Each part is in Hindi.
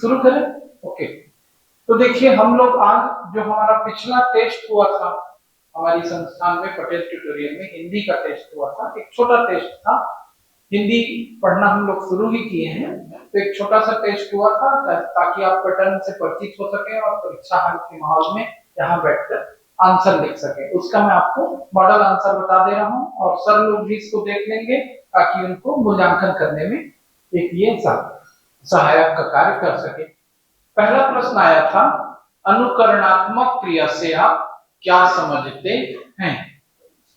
शुरू करें? ओके। तो देखिए हम लोग आज जो हमारा पिछला टेस्ट हुआ था हमारी संस्थान में पटेल ट्यूटोरियल में हिंदी का टेस्ट हुआ था, एक छोटा टेस्ट था। हिंदी पढ़ना हम लोग शुरू ही किए हैं, तो एक छोटा सा टेस्ट हुआ था ताकि आप पैटर्न से परिचित हो सके और परीक्षा हॉल के माहौल में यहाँ बैठकर आंसर लिख सके। उसका मैं आपको मॉडल आंसर बता दे रहा हूँ और सर लोग भी इसको देख लेंगे ताकि उनको मूल्यांकन करने में एक ये सहायक का कार्य कर सके। पहला प्रश्न आया था, अनुकरणात्मक क्रिया से आप क्या समझते हैं?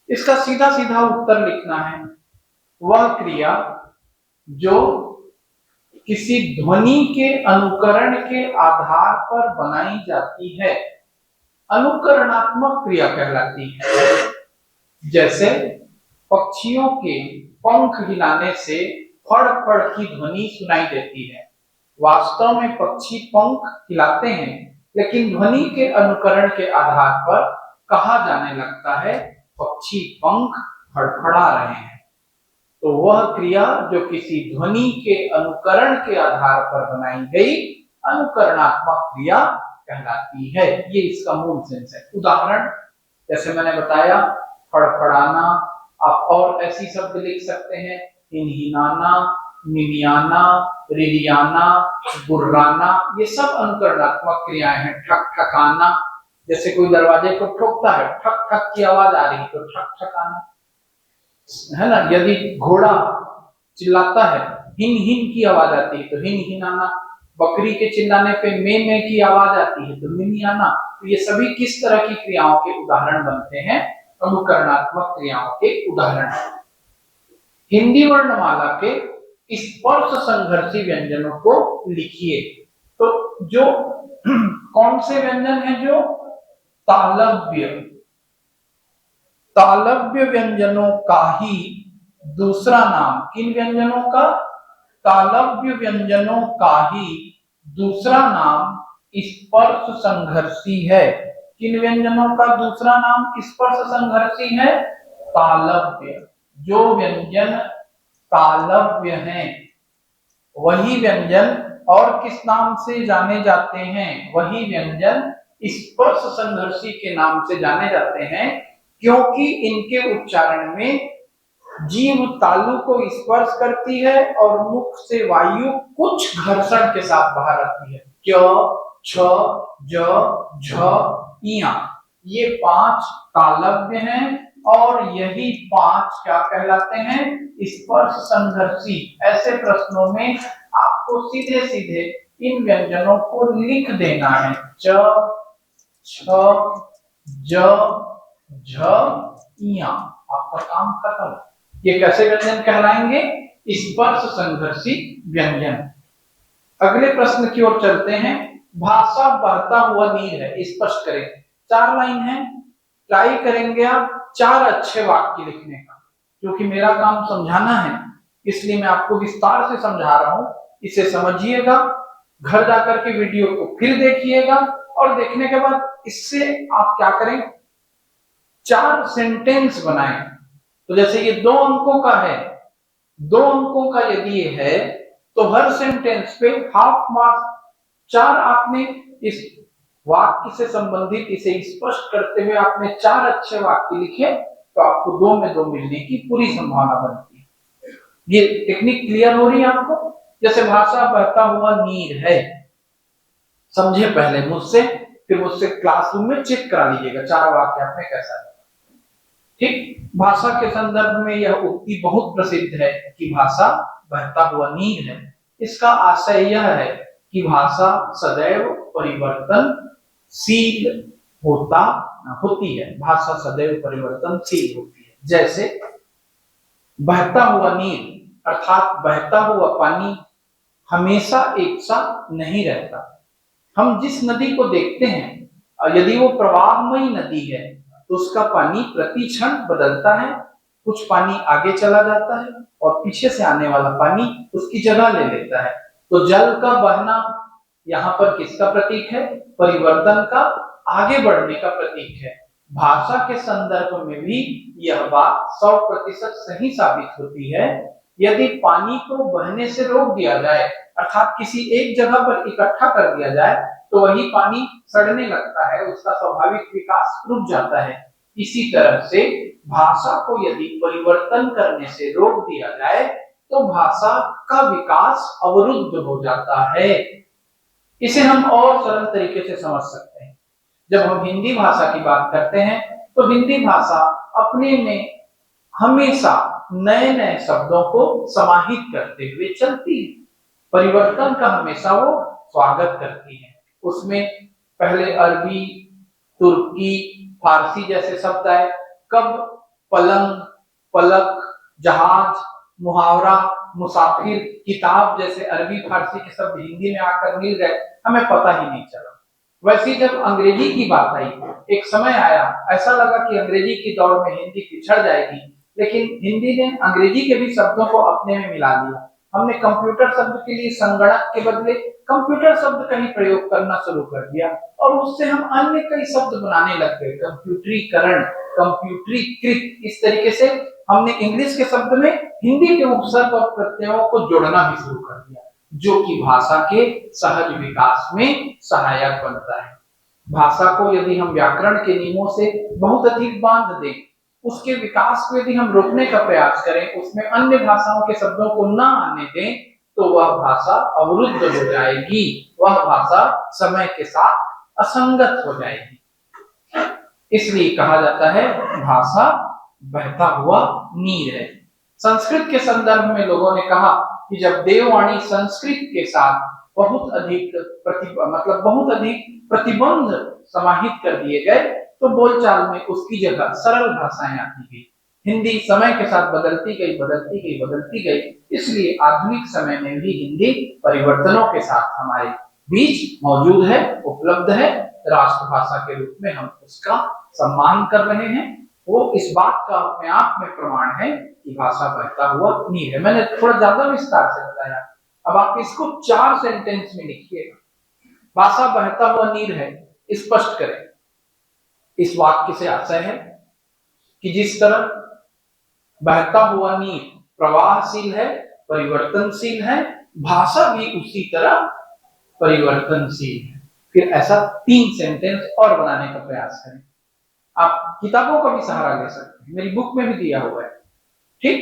इसका सीधा सीधा उत्तर लिखना है। वह क्रिया जो किसी ध्वनि के अनुकरण के आधार पर बनाई जाती है अनुकरणात्मक क्रिया कहलाती है। जैसे पक्षियों के पंख हिलाने से फड़ फड़ की ध्वनि सुनाई देती है। वास्तव में पक्षी पंख हिलाते हैं, लेकिन ध्वनि के अनुकरण के आधार पर कहा जाने लगता है पक्षी पंख फड़फड़ा रहे हैं। तो वह क्रिया जो किसी ध्वनि के अनुकरण के आधार पर बनाई गई अनुकरणात्मक क्रिया कहलाती है। ये इसका मूल सेंस है। उदाहरण जैसे मैंने बताया, फड़फड़ाना, आप और ऐसी शब्द लिख सकते हैं, हिनहिनाना, मिमियाना, रिरियाना, गुर्राना, ये सब अनुकरणात्मक क्रियाएं हैं। ठक ठकाना, जैसे कोई दरवाजे को ठोकता है, ठक ठक की आवाज आ रही है तो ठक ठकाना है ना। यदि घोड़ा चिल्लाता है, हिन हिन की आवाज आती है तो हिन हिनाना। बकरी के चिल्लाने पे में की आवाज आती है तो मिमियाना। तो ये सभी किस तरह की क्रियाओं के उदाहरण बनते हैं? अनुकरणात्मक क्रियाओं के उदाहरण। हिंदी वर्णमाला के स्पर्श संघर्षी व्यंजनों को लिखिए। तो जो कौन से व्यंजन है? जो तालव्य व्यंजनों का ही दूसरा नाम। किन व्यंजनों का? तालव्य व्यंजनों का ही दूसरा नाम स्पर्श संघर्षी है। किन व्यंजनों का दूसरा नाम स्पर्श संघर्षी है? तालव्य। जो व्यंजन तालव्य हैं वही व्यंजन और किस नाम से जाने जाते हैं? वही व्यंजन स्पर्श संघर्षी के नाम से जाने जाते हैं, क्योंकि इनके उच्चारण में जीभ तालु को स्पर्श करती है और मुख से वायु कुछ घर्षण के साथ बाहर आती है। क, छ, ज, झ, इया, ये 5 तालव्य हैं और यही 5 क्या कहलाते हैं? स्पर्श संघर्षी। ऐसे प्रश्नों में आपको सीधे सीधे इन व्यंजनों को लिख देना है। च, छ, ज, झ, इया, आपका काम खत्म। ये कैसे व्यंजन कहलाएंगे? स्पर्श संघर्षी व्यंजन। अगले प्रश्न की ओर चलते हैं। भाषा बहता हुआ नीर है, स्पष्ट करें। 4 लाइन है, ट्राई करेंगे आप 4 अच्छे वाक्य लिखने का। क्योंकि मेरा काम समझाना है, इसलिए मैं आपको विस्तार से समझा रहा हूं। इसे समझिएगा, घर जाकर के वीडियो को फिर देखिएगा और देखने के बाद इससे आप क्या करें? 4 सेंटेंस बनाएं। तो जैसे ये 2 अंकों का है, 2 अंकों का यदि ये है तो हर सेंटेंस पे हाफ मार्क्स। 4 आपने इस वाक्य से संबंधित इसे स्पष्ट करते हुए आपने 4 अच्छे वाक्य लिखे तो आपको 2 में 2 मिलने की पूरी संभावना बनती है। ये टेक्निक क्लियर हो रही है आपको? जैसे भाषा बहता हुआ नीर है, समझे पहले मुझसे, फिर मुझसे क्लासरूम में चेक करा लीजिएगा 4 वाक्य आपने कैसा है। ठीक, भाषा के संदर्भ में यह उक्ति बहुत प्रसिद्ध है कि भाषा बहता हुआ नीर है। इसका आशय यह है कि भाषा सदैव परिवर्तनशील होती है। भाषा सदैव परिवर्तनशील होती है। जैसे बहता हुआ नीर अर्थात बहता हुआ पानी हमेशा एक सा नहीं रहता। हम जिस नदी को देखते हैं, यदि वो प्रवाहमयी नदी है तो उसका पानी प्रति क्षण बदलता है। कुछ पानी आगे चला जाता है और पीछे से आने वाला पानी उसकी जगह ले लेता है। तो जल का बहना यहाँ पर किसका प्रतीक है? परिवर्तन का, आगे बढ़ने का प्रतीक है। भाषा के संदर्भ में भी यह बात 100% सही साबित होती है यदि पानी को बहने से रोक दिया जाए, अर्थात किसी एक जगह पर इकट्ठा कर दिया जाए, तो वही पानी सड़ने लगता है, उसका स्वाभाविक विकास रुक जाता है। इसी तरह से भाषा को यदि परिवर्तन करने से रोक दिया जाए तो भाषा का विकास अवरुद्ध हो जाता है। इसे हम और सरल तरीके से समझ सकते हैं। जब हम हिंदी भाषा की बात करते हैं तो हिंदी भाषा अपने में हमेशा नए नए शब्दों को समाहित करते हुए चलती है, परिवर्तन का हमेशा वो स्वागत करती है। उसमें पहले अरबी, तुर्की, फारसी जैसे शब्द आए, कब पलंग, पलक, जहाज, मुहावरा, मुसाफिर, किताब जैसे अरबी फारसी के शब्द हिंदी में आकर मिल गए, हमें पता ही नहीं चला। वैसे जब अंग्रेजी की बात आई, एक समय आया ऐसा लगा कि अंग्रेजी की दौड़ में हिंदी पिछड़ जाएगी, लेकिन हिंदी ने अंग्रेजी के भी शब्दों को अपने में मिला लिया। हमने कंप्यूटर शब्द के लिए संगणक के बदले कंप्यूटर शब्द का ही प्रयोग करना शुरू कर दिया और उससे हम अन्य कई शब्द बनाने लग गए, कंप्यूटरीकरण, कंप्यूटरीकृत। इस तरीके से हमने इंग्लिश के शब्द में हिंदी के उपसर्ग और प्रत्ययों को जोड़ना भी शुरू कर दिया, जो कि भाषा के सहज विकास में सहायक बनता है। भाषा को यदि हम व्याकरण के नियमों से बहुत अधिक बांध दें, उसके विकास को यदि हम रोकने का प्रयास करें, उसमें अन्य भाषाओं के शब्दों को ना आने दें, तो वह भाषा अवरुद्ध हो जाएगी, वह भाषा समय के साथ असंगत हो जाएगी। इसलिए कहा जाता है भाषा बहता हुआ नीर है। संस्कृत के संदर्भ में लोगों ने कहा कि जब देववाणी संस्कृत के साथ बहुत अधिक प्रतिबंध समाहित कर दिए गए, तो बोलचाल में उसकी जगह सरल भाषाएं आती गई। हिंदी समय के साथ बदलती गई, इसलिए आधुनिक समय में भी हिंदी परिवर्तनों के साथ हमारे बीच मौजूद है, उपलब्ध है। राष्ट्रभाषा के रूप में हम उसका सम्मान कर रहे हैं। वो इस बात का अपने आप में प्रमाण है कि भाषा बहता हुआ नीर है। मैंने थोड़ा ज्यादा विस्तार से बताया, अब आप इसको 4 सेंटेंस में लिखिएगा। भाषा बहता हुआ नीर है, स्पष्ट करें। इस वाक्य से आशय है कि जिस तरह बहता हुआ नीर प्रवाहशील है, परिवर्तनशील है, भाषा भी उसी तरह परिवर्तनशील है। फिर ऐसा 3 सेंटेंस और बनाने का प्रयास करें। आप किताबों का भी सहारा ले सकते हैं, मेरी बुक में भी दिया हुआ है। ठीक,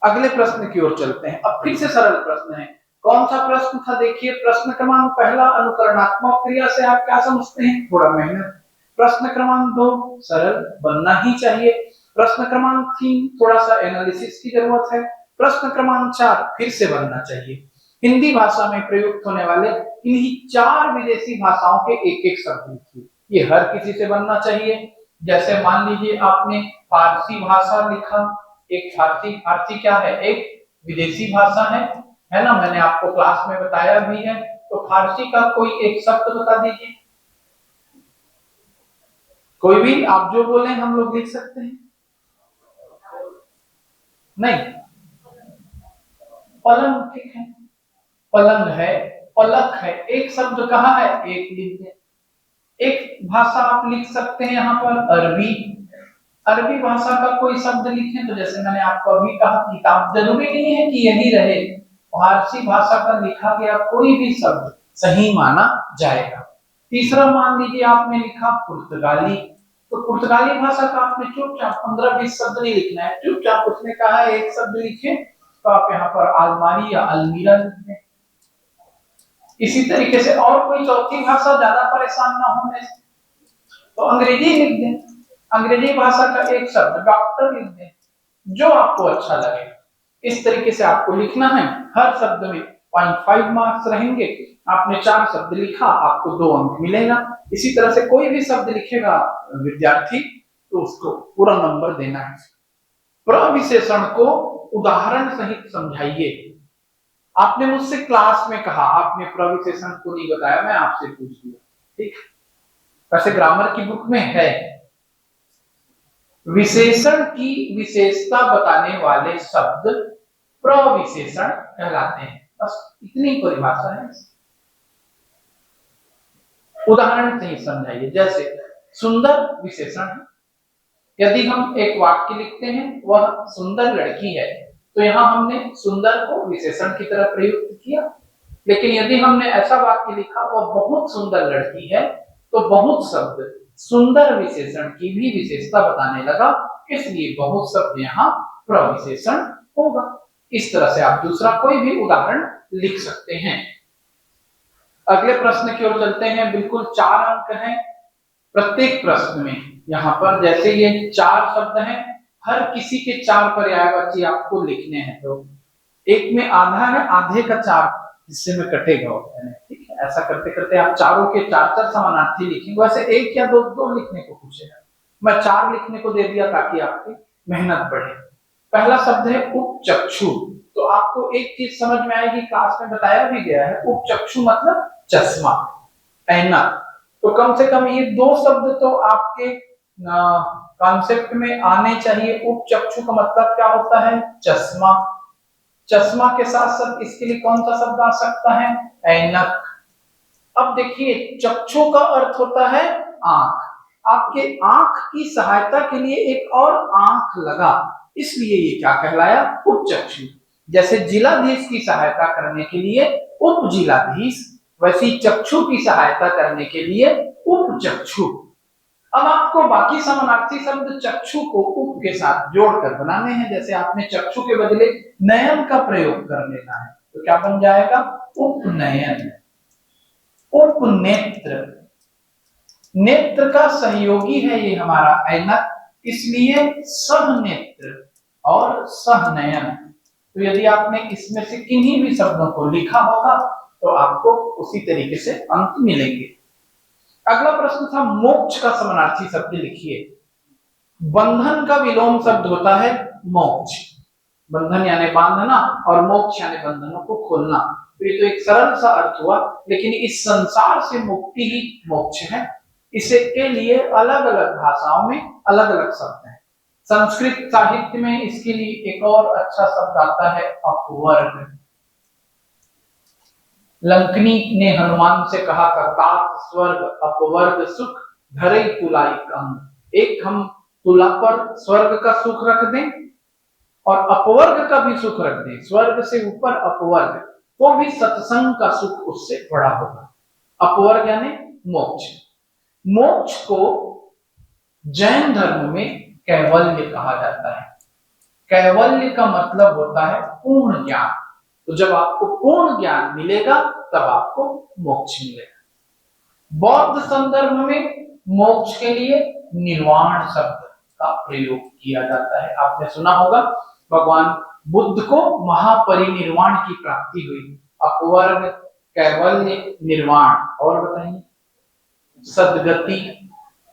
अगले प्रश्न की ओर चलते हैं। अब फिर से सरल प्रश्न है। कौन सा प्रश्न था? देखिए, प्रश्न क्रमांक पहला, अनुकरणात्मक क्रिया से आप क्या समझते हैं? थोड़ा मेहनत। प्रश्न क्रमांक 2 सरल बनना ही चाहिए। प्रश्न क्रमांक 3 थोड़ा सा एनालिसिस की जरूरत है। प्रश्न क्रमांक 4 फिर से बनना चाहिए। हिंदी भाषा में प्रयुक्त होने वाले इन्हीं 4 विदेशी भाषाओं के एक एक शब्द लिखिए। ये हर किसी से बनना चाहिए। जैसे मान लीजिए आपने फारसी भाषा लिखा, एक फारसी क्या है? एक विदेशी भाषा है ना? मैंने आपको क्लास में बताया भी है। तो फारसी का कोई एक शब्द बता दीजिए, कोई भी, आप जो बोले हम लोग लिख सकते हैं। नहीं, पलंग, ठीक है, पलंग है, पलक है, एक शब्द कहा है, एक लिख दें। एक भाषा आप लिख सकते हैं यहाँ पर अरबी। अरबी भाषा का कोई शब्द लिखें, तो जैसे मैंने आपको अभी कहा किताब, जरूरी नहीं है कि यही रहे, फारसी भाषा का लिखा गया कोई भी शब्द सही माना जाएगा। तीसरा मान लीजिए आपने लिखा पुर्तगाली, तो पुर्तगाली भाषा का आपने चुपचाप 15-20 शब्द नहीं लिखना है, चुपचाप उसने कहा है एक शब्द लिखे, तो आप यहाँ पर अलमारी या अलमीरा लिख दें। इसी तरीके से और कोई चौथी भाषा ज्यादा परेशान ना होने से, तो अंग्रेजी लिख दें। अंग्रेजी भाषा का एक शब्द डॉक्टर लिख दें, जो आपको अच्छा लगे। इस तरीके से आपको लिखना है। हर शब्द में 0.5 मार्क्स रहेंगे। आपने 4 शब्द लिखा, आपको 2 अंक मिलेगा। इसी तरह से कोई भी शब्द लिखेगा विद्यार्थी, तो उसको पूरा नंबर देना है। प्रविशेषण को उदाहरण सहित समझाइए। आपने मुझसे क्लास में कहा, आपने प्रविशेषण को नहीं बताया, मैं आपसे पूछ लिया, ठीक। वैसे ग्रामर की बुक में है, विशेषण की विशेषता बताने वाले शब्द प्रविशेषण कहलाते हैं। बस इतनी परिभाषा है। उदाहरण से ही समझाइए। जैसे सुंदर विशेषण है, यदि हम एक वाक्य लिखते हैं, वह सुंदर लड़की है, तो यहाँ हमने सुंदर को विशेषण की तरह प्रयुक्त किया। लेकिन यदि हमने ऐसा वाक्य लिखा वह बहुत सुंदर लड़की है, तो बहुत शब्द सुंदर विशेषण की भी विशेषता बताने लगा, इसलिए बहुत शब्द यहाँ प्रविशेषण होगा। इस तरह से आप दूसरा कोई भी उदाहरण लिख सकते हैं। अगले प्रश्न की ओर चलते हैं। बिल्कुल 4 अंक हैं प्रत्येक प्रश्न में। यहाँ पर जैसे ये 4 शब्द हैं, हर किसी के 4 पर्यायवाची आपको लिखने हैं। तो एक में आधा है, आधे का 4 हिस्से में कटेगा, ठीक है। ऐसा करते करते आप चारों के 4 समानार्थी लिखेंगे। वैसे 1 या 2 लिखने को पूछेगा, मैं 4 लिखने को दे दिया ताकि आपकी मेहनत बढ़े। पहला शब्द है उपचक्षु। तो आपको एक चीज समझ में आएगी, क्लास में बताया भी गया है, उपचक्षु मतलब चश्मा, ऐनक। तो कम से कम ये 2 शब्द तो आपके कॉन्सेप्ट में आने चाहिए। उपचक्षु का मतलब क्या होता है? चश्मा। चश्मा के साथ साथ इसके लिए कौन सा शब्द आ सकता है? ऐनक। अब देखिए, चक्षु का अर्थ होता है आंख। आपके आंख की सहायता के लिए एक और आंख लगा, इसलिए ये क्या कहलाया? उपचक्षु। जैसे जिलाधीश की सहायता करने के लिए उप जिलाधीश, वैसी चक्षु की सहायता करने के लिए उपचक्षु। अब आपको बाकी समानार्थी शब्द चक्षु को उप के साथ जोड़कर बनाने हैं। जैसे आपने चक्षु के बदले नयन का प्रयोग कर लेना है, तो क्या बन जाएगा? उपनयन। उपनेत्र, नेत्र का सहयोगी है ये हमारा ऐनक, इसलिए सहनेत्र और सहनयन। तो यदि आपने इसमें से किन्हीं भी शब्दों को लिखा होगा तो आपको उसी तरीके से अंक मिलेंगे। अगला प्रश्न था मोक्ष का समानार्थी शब्द लिखिए। बंधन का विलोम शब्द होता है मोक्ष। बंधन यानी बांधना और मोक्ष यानी बंधनों को खोलना। तो ये तो एक सरल सा अर्थ हुआ, लेकिन इस संसार से मुक्ति ही मोक्ष है। इसे के लिए अलग अलग भाषाओं में अलग अलग शब्द हैं। संस्कृत साहित्य में इसके लिए एक और अच्छा शब्द आता है अपवर्ग। लंकनी ने हनुमान से कहा था, तात स्वर्ग अपवर्ग सुख धरे तुलाई कंग। एक हम तुला पर स्वर्ग का सुख रख दें और अपवर्ग का भी सुख रख दें, स्वर्ग से ऊपर अपवर्ग, तो भी सत्संग का सुख उससे बड़ा होगा। अपवर्ग यानी मोक्ष। मोक्ष को जैन धर्म में कैवल्य कहा जाता है। कैवल्य का मतलब होता है पूर्ण ज्ञान। तो जब आपको पूर्ण ज्ञान मिलेगा तब आपको मोक्ष मिलेगा। बौद्ध संदर्भ में मोक्ष के लिए निर्वाण शब्द का प्रयोग किया जाता है। आपने सुना होगा भगवान बुद्ध को महापरिनिर्वाण की प्राप्ति हुई। अपवर्ग, कैवल्य, निर्वाण, और बताइए सद्गति,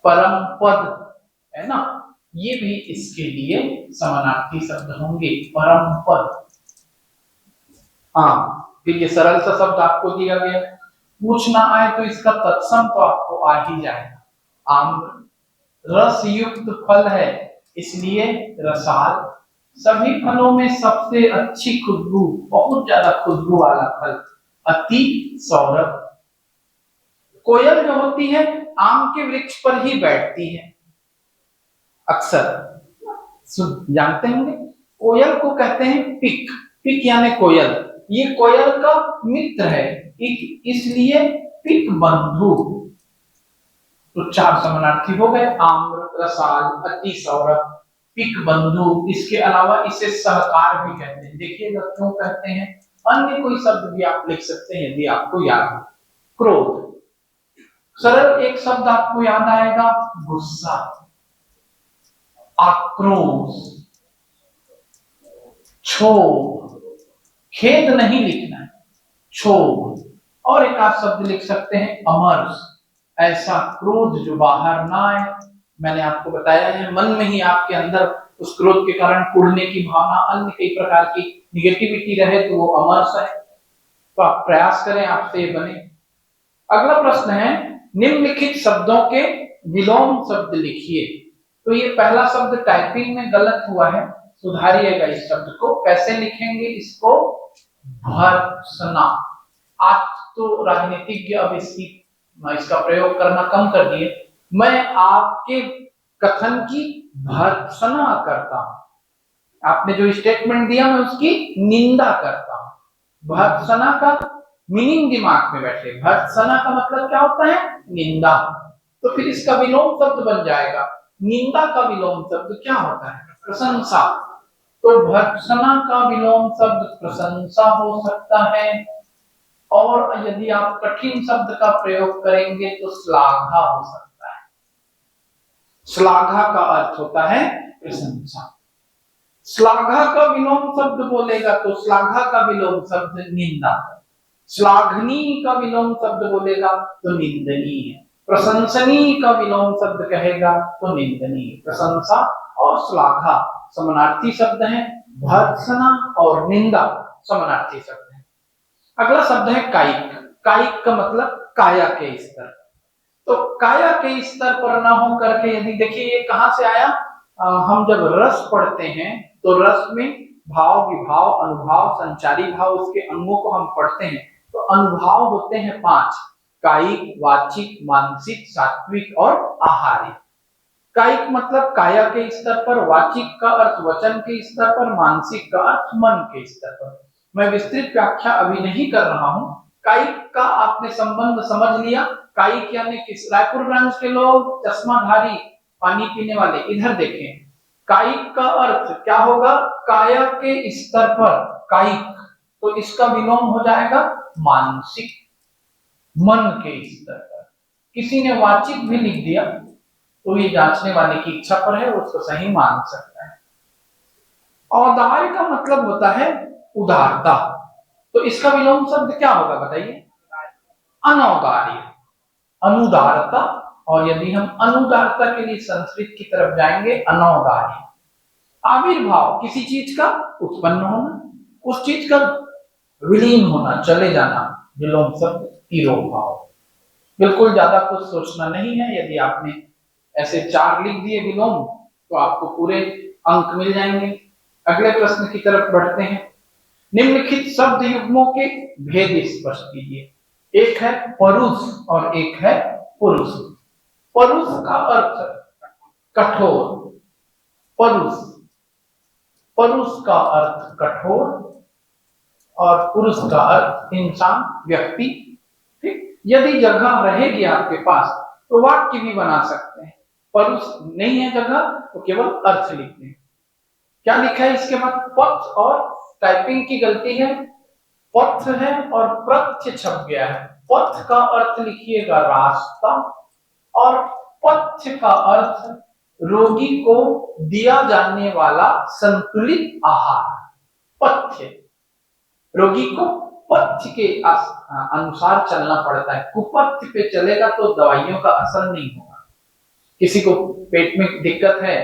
परम पद, है ना, ये भी इसके लिए समानार्थी शब्द होंगे। परम पद। हाँ, फिर ये सरल सा शब्द आपको दिया गया, पूछना आए तो इसका तत्सम तो आपको आ ही जाएगा। आम्र रस युक्त फल है, इसलिए रसाल। सभी फलों में सबसे अच्छी खुशबू, बहुत ज्यादा खुशबू वाला फल अति सौरभ। कोयल जो होती है आम के वृक्ष पर ही बैठती है अक्सर, जानते होंगे। कोयल को कहते हैं पिक। पिक यानी कोयल। ये कोयल का मित्र है, इसलिए पिक बंधु। तो 4 समानार्थी हो गए, आम्र, रसाल, अति सौरभ, पिक बंधु। इसके अलावा इसे सहकार भी कहते हैं। देखिएगा क्यों कहते हैं। अन्य कोई शब्द भी आप लिख सकते हैं यदि आपको याद हो। क्रोध, सरल एक शब्द आपको याद आएगा, गुस्सा। आक्रोश, क्षोभ, खेद नहीं लिखना है, क्षोभ। और एक आप शब्द लिख सकते हैं अमर्ष, ऐसा क्रोध जो बाहर ना आए। मैंने आपको बताया है मन में ही आपके अंदर उस क्रोध के कारण कुढ़ने की भावना, अन्य कई प्रकार की निगेटिविटी रहे तो वो अमर्ष है। तो आप प्रयास करें आपसे ये बने। अगला प्रश्न है निम्नलिखित शब्दों के विलोम शब्द लिखिए। तो ये पहला शब्द टाइपिंग में गलत हुआ है, सुधारिएगा इस शब्द को। कैसे लिखेंगे इसको? भर्त्सना। आज तो राजनीतिज्ञ अब इसका प्रयोग करना कम कर दिए। मैं आपके कथन की भर्त्सना करता हूं, आपने जो स्टेटमेंट दिया मैं उसकी निंदा करता हूं। भर्त्सना का मीनिंग दिमाग में बैठे, भर्त्सना का मतलब क्या होता है? निंदा। तो फिर इसका विलोम शब्द बन जाएगा, निंदा का विलोम शब्द क्या होता है? प्रशंसा। तो भर्त्सना का विलोम शब्द प्रशंसा हो सकता है, और यदि आप कठिन शब्द का प्रयोग करेंगे तो श्लाघा हो सकता है। श्लाघा का अर्थ होता है प्रशंसा। श्लाघा का विलोम शब्द बोलेगा तो श्लाघा का विलोम शब्द निंदा। श्लाघनीय का विलोम शब्द बोलेगा तो निंदनीय। प्रशंसनीय का विलोम शब्द कहेगा तो निंदनीय। प्रशंसा और श्लाघा समानार्थी शब्द हैं, भर्त्सना और निंदा समानार्थी शब्द हैं। अगला शब्द है कायिक। कायिक का मतलब काया के स्तर। तो काया के स्तर पर ना हो करके, यदि देखिए ये कहां से आया, हम जब रस पढ़ते हैं तो रस में भाव, विभाव, अनुभाव, संचारी भाव, उसके अंगों को हम पढ़ते हैं। तो अनुभाव होते हैं 5: कायिक, वाचिक, मानसिक, सात्विक और आहारिक। कायिक मतलब काया के स्तर पर, वाचिक का अर्थ वचन के स्तर पर, मानसिक का अर्थ मन के स्तर पर। मैं विस्तृत व्याख्या अभी नहीं कर रहा हूं। कायिक का आपने संबंध समझ लिया। कायिक यानी किस? रायपुर ब्रांच के लोग, चश्माधारी, पानी पीने वाले, इधर देखें। कायिक का अर्थ क्या होगा? काया के स्तर पर कायिक, तो इसका विलोम हो जाएगा मानसिक, मन के स्तर पर। किसी ने वाचिक भी लिख दिया तो ये जांचने वाले की इच्छा पर है, उसको सही मान सकता है। औदार्य का मतलब होता है उदारता, तो इसका विलोम शब्द क्या होगा बताइए? अनौदार्य, अनुदारता। और यदि हम अनुदारता के लिए संस्कृत की तरफ जाएंगे, अनौदार्य। आविर्भाव, किसी चीज का उत्पन्न होना, उस चीज का विलीन होना, चले जाना, विलोम शब्द तिरोभाव। बिल्कुल ज्यादा कुछ सोचना नहीं है। यदि आपने ऐसे 4 लिख दिए विलोम तो आपको पूरे अंक मिल जाएंगे। अगले प्रश्न की तरफ बढ़ते हैं। निम्नलिखित शब्द युग्मों के भेद स्पष्ट कीजिए। एक है परुष और एक है पुरुष। परुष का अर्थ कठोर, परुष, परुष का अर्थ कठोर, और पुरुष का अर्थ इंसान, व्यक्ति। ठीक, यदि जगह रहेगी आपके पास तो वाक्य भी बना सकते हैं। परुष नहीं है जगह तो केवल अर्थ लिखते हैं। क्या लिखा है इसके बाद? पथ, और टाइपिंग की गलती है, पथ है और प्रत्य छप गया है। पथ का अर्थ लिखिएगा रास्ता, और पथ्य का अर्थ रोगी को दिया जाने वाला संतुलित आहार। पथ्य, रोगी को पथ्य के अनुसार चलना पड़ता है। कुपथ्य पे चलेगा तो दवाइयों का असर नहीं होगा। किसी को पेट में दिक्कत है,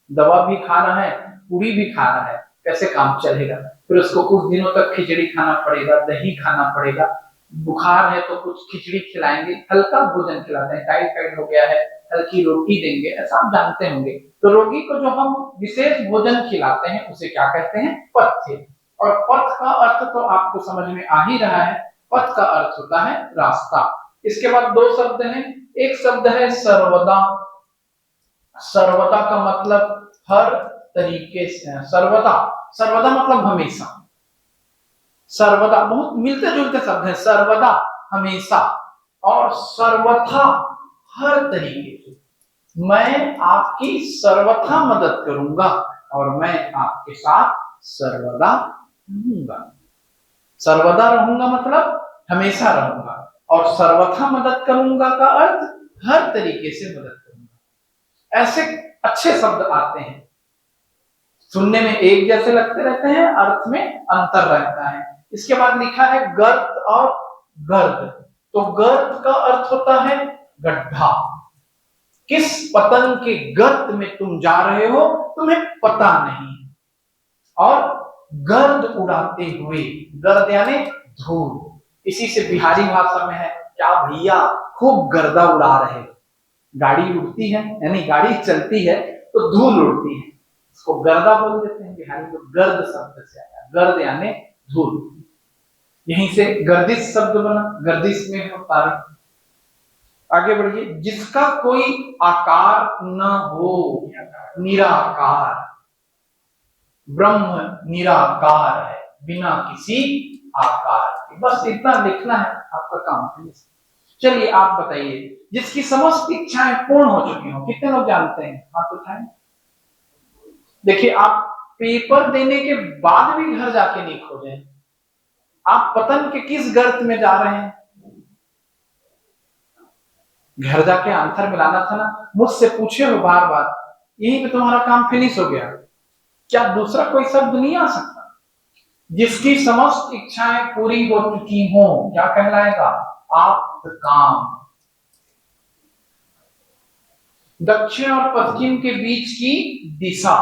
दवा भी खाना है, पूरी भी खाना है, कैसे काम चलेगा? फिर उसको कुछ दिनों तक खिचड़ी खाना पड़ेगा, दही खाना पड़ेगा। बुखार है तो कुछ खिचड़ी खिलाएंगे, हल्का भोजन खिलाते हैं। टाइफाइड हो गया है, हल्की रोटी देंगे, ऐसा आप जानते होंगे। तो रोगी को जो हम विशेष भोजन खिलाते हैं उसे क्या कहते हैं? पथ्य। और पथ का अर्थ तो आपको समझ में आ ही रहा है, पथ का अर्थ होता है रास्ता। इसके बाद 2 शब्द हैं। एक शब्द है सर्वदा। सर्वदा का मतलब हर तरीके से, सर्वदा, सर्वदा मतलब हमेशा। सर्वदा बहुत मिलते जुलते शब्द है, सर्वदा हमेशा, और सर्वथा हर तरीके से। मैं आपकी सर्वथा मदद करूंगा और मैं आपके साथ सर्वदा रहूंगा। सर्वदा रहूंगा मतलब हमेशा रहूंगा, और सर्वथा मदद करूंगा का अर्थ हर तरीके से मदद करूंगा। ऐसे अच्छे शब्द आते हैं, सुनने में एक जैसे लगते रहते हैं, अर्थ में अंतर रहता है। इसके बाद लिखा है गर्त और गर्द। तो गर्त का अर्थ होता है गड्ढा। किस पतन के गर्त में तुम जा रहे हो तुम्हें पता नहीं। और गर्द उड़ाते हुए, गर्द यानी धूल। इसी से बिहारी भाषा में है, क्या भैया खूब गर्दा उड़ा रहे। गाड़ी उड़ती है यानी गाड़ी चलती है तो धूल उड़ती है, उसको गर्दा बोल देते हैं बिहारी लोग। गर्द शब्द से आया, गर्द यानी धूल। यहीं से गर्दिश शब्द बना, गर्दिश में होता है। आगे बढ़िए। जिसका कोई आकार न हो, निराकार। ब्रह्म निराकार है, बिना किसी आकार के। बस इतना लिखना है, आपका काम फिनिश। चलिए आप बताइए, जिसकी समस्त इच्छाएं पूर्ण हो चुकी हो, कितने लोग जानते हैं? हाथ उठाएं। देखिए, आप पेपर देने के बाद भी घर जाके नहीं खोजे, आप पतन के किस गर्त में जा रहे हैं? घर जाके आंसर मिलाना था ना, मुझसे पूछे हो बार बार, यही पे तुम्हारा काम फिनिश हो गया। क्या दूसरा कोई शब्द नहीं आ सकता? जिसकी समस्त इच्छाएं पूरी हो चुकी हो, क्या कहलाएगा? आप काम। दक्षिण और पश्चिम के बीच की दिशा,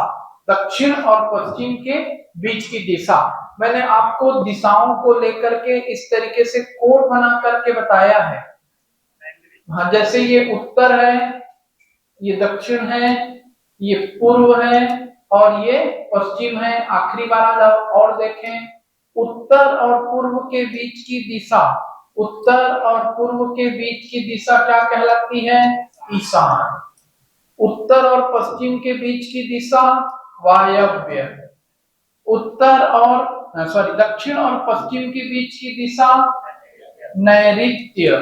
दक्षिण और पश्चिम के बीच की दिशा, मैंने आपको दिशाओं को लेकर के इस तरीके से कोड बना करके बताया है। हाँ, जैसे ये उत्तर है, ये दक्षिण है, ये पूर्व है और ये पश्चिम है। आखिरी बार आ जाओ और देखें, उत्तर और पूर्व के बीच की दिशा, उत्तर और पूर्व के बीच की दिशा क्या कहलाती है? ईशान। उत्तर और पश्चिम के बीच की दिशा वायव्य। उत्तर और दक्षिण और पश्चिम के बीच की दिशा नैऋत्य।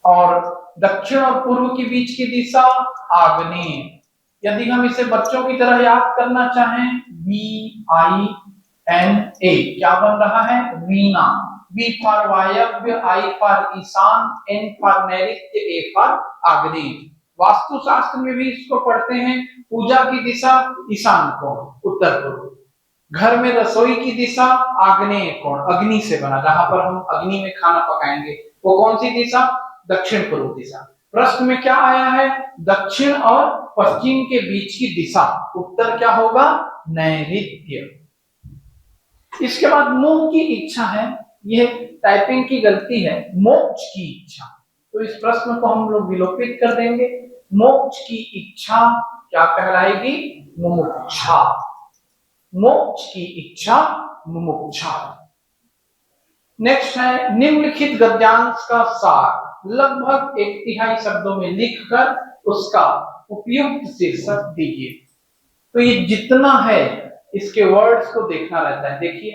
और दक्षिण और पूर्व के बीच की दिशा आग्नेय। यदि हम इसे बच्चों की तरह याद करना चाहें, VINA क्या बन रहा है? वीणा। V फॉर वायव्य, I फॉर ईशान, N फॉर नैऋत्य, A फॉर आग्नेय। वास्तुशास्त्र में भी इसको पढ़ते हैं। पूजा की दिशा ईशान कोण, उत्तर पूर्व। घर में रसोई की दिशा आग्नेय कोण, अग्नि से बना, जहां पर हम अग्नि में खाना पकाएंगे, वो कौन सी दिशा? दक्षिण पूर्व दिशा। प्रश्न में क्या आया है? दक्षिण और पश्चिम के बीच की दिशा, उत्तर क्या होगा? नैऋत्य। इसके बाद मोह की इच्छा है, यह टाइपिंग की गलती है, मोक्ष की इच्छा। तो इस प्रश्न को हम लोग विलोपित कर देंगे। मोक्ष की इच्छा क्या कहलाएगी? मुमुक्षा। मोक्ष की इच्छा मुमुक्षा। नेक्स्ट है, निम्नलिखित गद्यांश का सार लगभग 1/3 शब्दों में लिखकर उसका उपयुक्त शीर्षक दीजिए। तो ये जितना है इसके वर्ड्स को देखना रहता है। देखिए,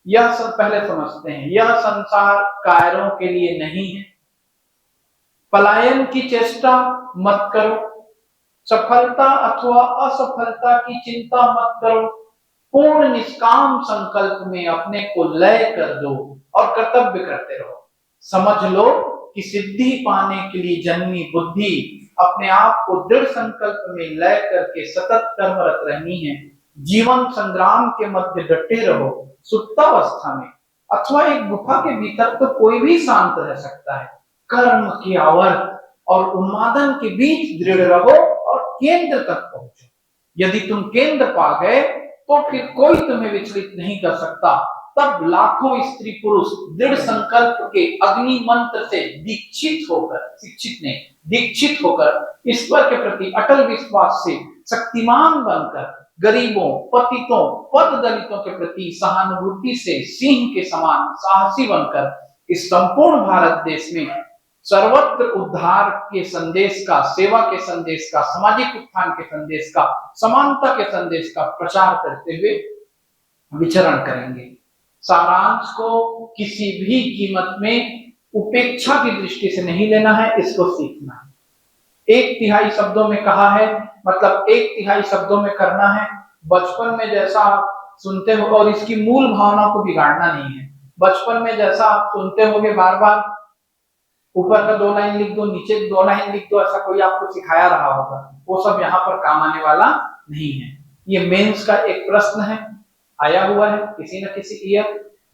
यह सब पहले समझते हैं। यह संसार कायरों के लिए नहीं है। पलायन की चेष्टा मत करो। सफलता अथवा असफलता की चिंता मत करो। पूर्ण निष्काम संकल्प में अपने को लय कर दो और कर्तव्य करते रहो। समझ लो कि सिद्धि पाने के लिए जन्मी बुद्धि अपने आप को दृढ़ संकल्प में लय करके सतत कर्मरत रहनी है। जीवन संग्राम के मध्य डटे रहो। सुप्तावस्था में अथवा एक गुफा के भीतर तो कोई भी शांत रह सकता है। कर्म के आवर्त और उन्मादन के बीच दृढ़ रहो और केंद्र तक पहुंचो। यदि तुम केंद्र पा गए तो फिर कोई तुम्हें विचलित नहीं कर सकता। तब लाखों स्त्री पुरुष दृढ़ संकल्प के अग्नि मंत्र से दीक्षित होकर, शिक्षित नहीं, दीक्षित होकर ईश्वर के प्रति अटल विश्वास से शक्तिमान बनकर गरीबों, पतितों, पद दलितों के प्रति सहानुभूति से सिंह के समान साहसी बनकर इस संपूर्ण भारत देश में सर्वत्र उद्धार के संदेश का, सेवा के संदेश का, सामाजिक उत्थान के संदेश का, समानता के संदेश का प्रचार करते हुए विचरण करेंगे। सारांश को किसी भी कीमत में उपेक्षा की दृष्टि से नहीं लेना है, इसको सीखना है। 1/3 शब्दों में कहा है, मतलब 1/3 शब्दों में करना है। बचपन में जैसा आप सुनते हो, और इसकी मूल भावना को बिगाड़ना नहीं है। बचपन में जैसा आप सुनते होगे बार बार, ऊपर का 2 लाइन लिख दो, नीचे 2 लाइन लिख दो, ऐसा कोई आपको सिखाया रहा होगा, वो सब यहाँ पर काम आने वाला नहीं है। ये मेंस का एक प्रश्न है, आया हुआ है किसी न किसी ईयर,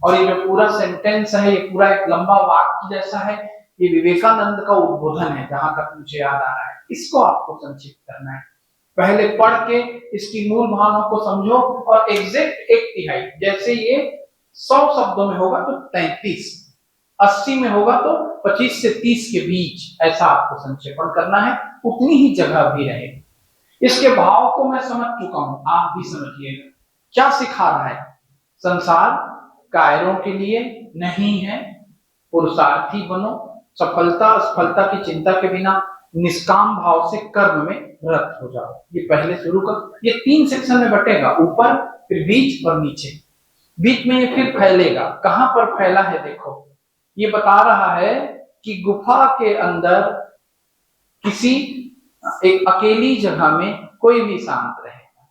और ये जो पूरा सेंटेंस है, ये पूरा एक लंबा वाक्य जैसा है, ये विवेकानंद का उद्बोधन है जहां तक मुझे याद आ रहा है। इसको आपको संक्षिप्त करना है। पहले पढ़ के इसकी मूल भावना को समझो और एग्जैक्ट 1/3, जैसे ये 100 शब्दों में होगा तो 33, 80 में होगा तो 25 से 30 के बीच, ऐसा आपको संक्षेपण करना है, उतनी ही जगह भी रहे। इसके भाव को मैं समझ चुका हूं, आप भी समझिएगा। क्या सिखा रहा है? संसार कायरों के लिए नहीं है, पुरुषार्थी बनो, सफलता असफलता की चिंता के बिना निष्काम भाव से कर्म में रत हो जाओ। ये पहले शुरू कर, ये 3 सेक्शन में बटेगा, ऊपर फिर बीच और नीचे। बीच में ये फिर फैलेगा। कहां पर फैला है देखो, ये बता रहा है कि गुफा के अंदर किसी एक अकेली जगह में कोई भी शांत रहेगा।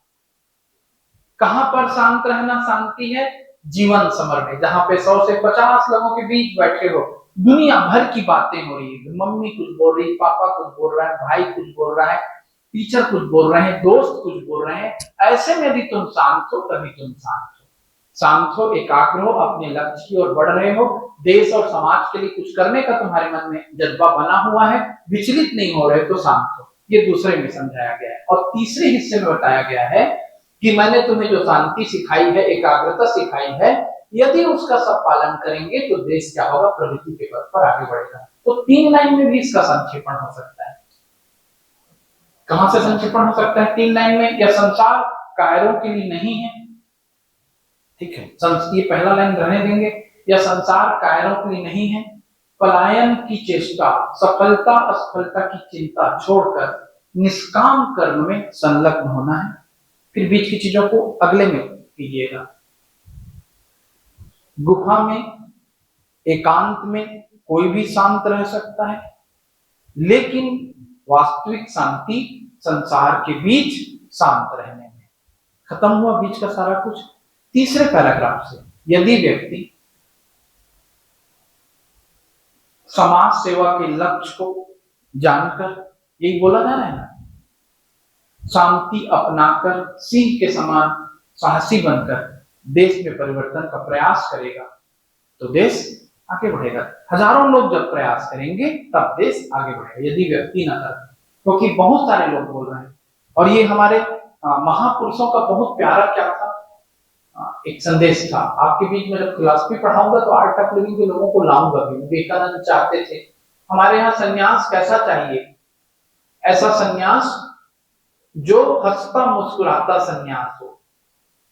कहां पर शांत रहना शांति है? जीवन समर में, जहां पे 100 से 50 लोगों के बीच बैठे हो, दुनिया भर की बातें हो रही है, मम्मी कुछ बोल रही, पापा कुछ बोल रहा है, भाई कुछ बोल रहा है, टीचर कुछ बोल रहे हैं, दोस्त कुछ बोल रहे हैं, ऐसे में यदि तुम शांत हो तभी तुम शांत हो। शांत हो, एकाग्र हो, अपने लक्ष्य की ओर बढ़ रहे हो, देश और समाज के लिए कुछ करने का तुम्हारे मन में जज्बा बना हुआ है, विचलित नहीं हो रहे तो शांत हो। ये दूसरे में समझाया गया है। और तीसरे हिस्से में बताया गया है कि मैंने तुम्हें जो शांति सिखाई है, एकाग्रता सिखाई है, यदि उसका सब पालन करेंगे तो देश क्या होगा? प्रगति के पथ पर आगे बढ़ेगा। तो 3 लाइन में भी इसका संक्षेपण हो सकता है। कहां से संक्षेपण हो सकता है 3 लाइन में? या संसार कायरों के लिए नहीं है, ठीक है, ये पहला लाइन रहने देंगे। या संसार कायरों के लिए नहीं है, पलायन की चेष्टा, सफलता असफलता की चिंता छोड़कर निष्काम कर्म में संलग्न होना है। फिर बीच की चीजों को अगले में कीजिएगा। गुफा में, एकांत में कोई भी शांत रह सकता है, लेकिन वास्तविक शांति संसार के बीच शांत रहने में। खत्म हुआ बीच का सारा कुछ। तीसरे पैराग्राफ से, यदि व्यक्ति समाज सेवा के लक्ष्य को जानकर, यही बोला जा रहा है ना, शांति अपनाकर सिंह के समान साहसी बनकर देश में परिवर्तन का प्रयास करेगा तो देश आगे बढ़ेगा। हजारों लोग जब प्रयास करेंगे तब देश आगे बढ़ेगा, यदि व्यक्ति न करे। क्योंकि बहुत सारे लोग बोल रहे हैं, और ये हमारे महापुरुषों का बहुत प्यारा क्या था, एक संदेश था। आपके बीच में जब फिलॉसफी पढ़ाऊंगा तो आर्ट ऑफ लिविंग के लोगों को लाऊंगा भी। विवेकानंद चाहते थे हमारे यहाँ सन्यास कैसा चाहिए? ऐसा सन्यास जो हंसता मुस्कुराता सन्यास हो।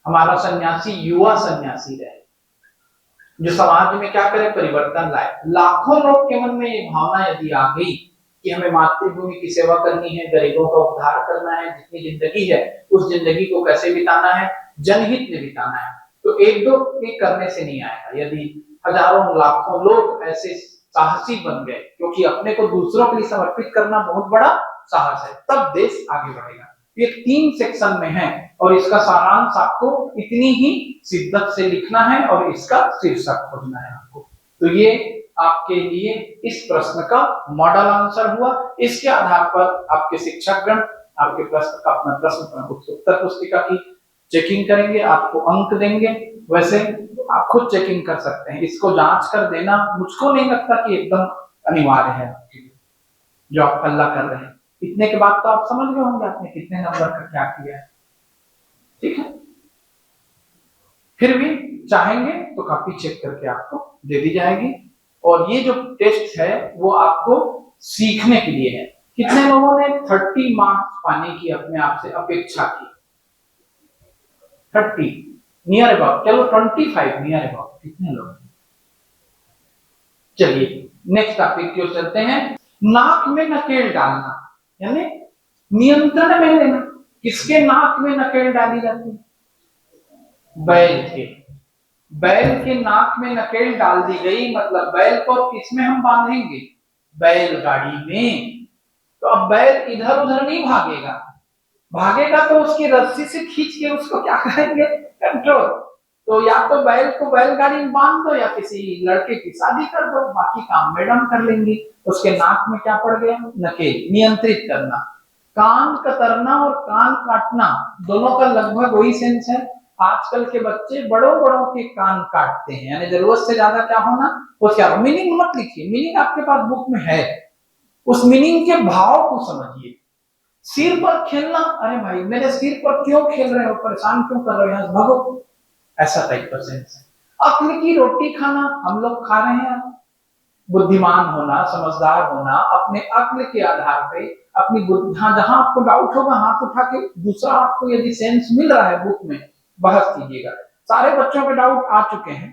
हमारा सन्यासी युवा सन्यासी रहे, जो समाज में क्या करे? परिवर्तन लाए। लाखों लोग के मन में ये भावना यदि आ गई कि हमें मातृभूमि की सेवा करनी है, गरीबों का उद्धार करना है, जितनी जिंदगी है उस जिंदगी को कैसे बिताना है, जनहित में बिताना है, तो एक दो के करने से नहीं आएगा। यदि हजारों लाखों लोग ऐसे साहसी बन गए, क्योंकि अपने को दूसरों के लिए समर्पित करना बहुत बड़ा साहस है, तब देश आगे बढ़ेगा। ये 3 सेक्शन में है और इसका सारांश आपको इतनी ही शिद्दत से लिखना है और इसका शीर्षक खोजना है आपको। तो ये आपके लिए इस प्रश्न का मॉडल आंसर हुआ। इसके आधार पर आपके शिक्षकगण आपके प्रश्न का अपना प्रश्न उत्तर पुस्तिका की चेकिंग करेंगे, आपको अंक देंगे। वैसे आप खुद चेकिंग कर सकते हैं, इसको जांच कर देना मुझको नहीं लगता कि एकदम अनिवार्य है आपके लिए, जो आप अल्लाह कर रहे हैं। इतने के बाद तो आप समझ गए होंगे आपने कितने नंबर का क्या किया है, ठीक है। फिर भी चाहेंगे तो कॉपी चेक करके आपको दे दी जाएगी। और ये जो टेस्ट है वो आपको सीखने के लिए है। कितने लोगों ने 30 मार्क्स पाने की अपने आप से अपेक्षा की? 30 नियर अबाउट, चलो 25 नियर अबाउट, कितने लोग? चलिए नेक्स्ट टॉपिक की ओर चलते हैं। नाक में नकेल डालना यानी नियंत्रण में लेना। किसके नाक में नकेल डाली जाती है? बैल के। बैल के नाक में नकेल डाल दी गई, मतलब बैल को किसमें हम बांधेंगे? बैलगाड़ी में। तो अब बैल इधर उधर नहीं भागेगा, भागेगा तो उसकी रस्सी से खींच के उसको क्या करेंगे? कंट्रोल। तो या तो बैल को बैलगाड़ी में बांध दो या किसी लड़के की शादी कर दो, बाकी काम मैडम कर लेंगी। उसके नाक में क्या पड़ गया? नकेल। नियंत्रित करना। कान कतरना और कान काटना दोनों का लगभग वही सेंस है। आजकल के बच्चे बड़ों बड़ों के कान काटते हैं, यानी जरूरत से ज्यादा क्या होना वो क्या। मीनिंग मत लिखिए, मीनिंग आपके पास बुक में है, उस मीनिंग के भाव को समझिए। सिर पर खेलना, अरे भाई मेरे सिर पर क्यों खेल रहे हो, परेशान क्यों कर रहे हो, यहाँ भागो, ऐसा टाइप का सेंस है। अक्ल की रोटी खाना, हम लोग खा रहे हैं। बुद्धिमान होना, समझदार होना, अपने अक्ल के आधार पे अपनी बुद्धि, जहां आपको डाउट होगा हाथ उठा के दूसरा आपको यदि सेंस मिल रहा है बुक में, बहस कीजिएगा। सारे बच्चों के डाउट आ चुके हैं,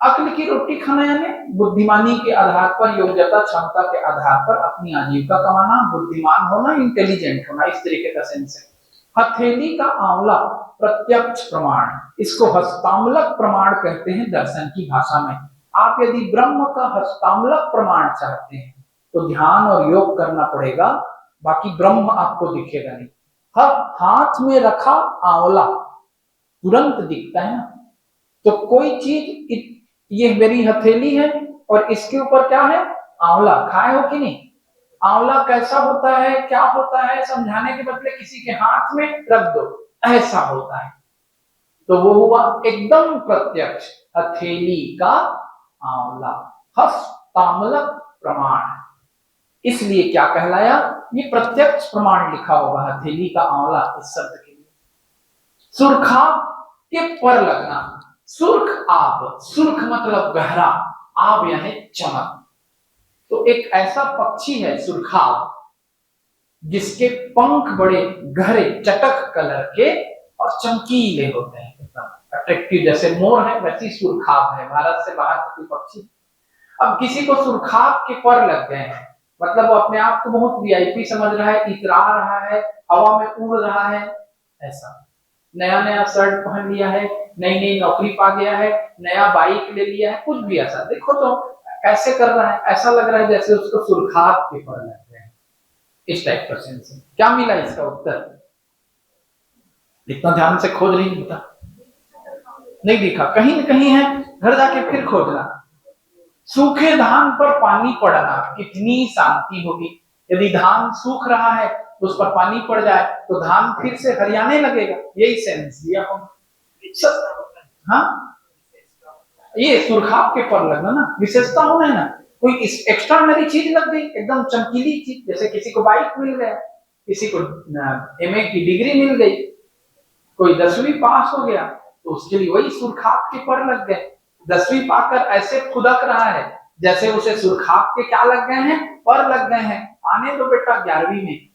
अक्ल की रोटी खाना यानी बुद्धिमानी के आधार पर, योग्यता क्षमता के आधार पर अपनी आजीविका कमाना, बुद्धिमान होना, इंटेलिजेंट होना, इस तरीके का सेंस है। हथेली का आंवला प्रत्यक्ष प्रमाण, इसको हस्तामलक प्रमाण कहते हैं दर्शन की भाषा में। आप यदि ब्रह्म का हस्तामलक प्रमाण चाहते हैं तो ध्यान और योग करना पड़ेगा, बाकी ब्रह्म आपको दिखेगा नहीं। हाथ में रखा आंवला तुरंत दिखता है ना, तो कोई चीज, ये मेरी हथेली है और इसके ऊपर क्या है, आंवला, खाए हो कि नहीं? आंवला कैसा होता है, क्या होता है, समझाने के बदले किसी के हाथ में रख दो, ऐसा होता है। तो वो हुआ एकदम प्रत्यक्ष, हथेली का आंवला, हस्तामलक प्रमाण। इसलिए क्या कहलाया, ये प्रत्यक्ष प्रमाण लिखा होगा हथेली का आंवला इस शब्द के लिए। सुर्खाब के पर लगना, सुर्ख आब, सुर्ख मतलब गहरा, आब यानी चमक। तो एक ऐसा पक्षी है सुर्खाब जिसके पंख बड़े गहरे चटक कलर के और चमकीले होते हैं, एकदम अट्रैक्टिव। जैसे मोर है वैसी सुर्खाब है, भारत से बाहर का कोई पक्षी। अब किसी को सुर्खाब के पर लग गए हैं, मतलब वो अपने आप को बहुत वीआईपी समझ रहा है, इतरा रहा है, हवा में उड़ रहा है, ऐसा। नया नया शर्ट पहन लिया है, नई नई नौकरी पा गया है, नया बाइक ले लिया है, कुछ भी ऐसा, देखो तो कैसे कर रहा है, ऐसा लग रहा है जैसे उसको सुर्खाब के पर लग गए हैं, इस टाइप का सेंस है। क्या मिला इसका उत्तर? इतना ध्यान से खोज रही बता, नहीं दिखा, कहीं न कहीं है, घर जाके फिर खोजना। सूखे धान पर पानी पड़ना, कितनी शांति होगी। यदि धान सूख रहा है तो उस पर पानी पड़ जाए तो धान फिर से हरियाने लगेगा, यही सेंस दिया हो। हाँ, ये सुर्खाब के पर लगना ना, विशेषता होना है ना, कोई एक्स्ट्राऑर्डिनरी चीज लग गई, एकदम चमकीली चीज, जैसे किसी को बाइक मिल गया, किसी को एमए की डिग्री मिल गई, कोई 10वीं पास हो गया तो उसके लिए वही सुर्खाब के पर लग गए। 10वीं पाकर ऐसे खुदक रहा है जैसे उसे सुर्खाब के क्या लग गए हैं, पर लग गए हैं, आने दो बेटा 11वीं में,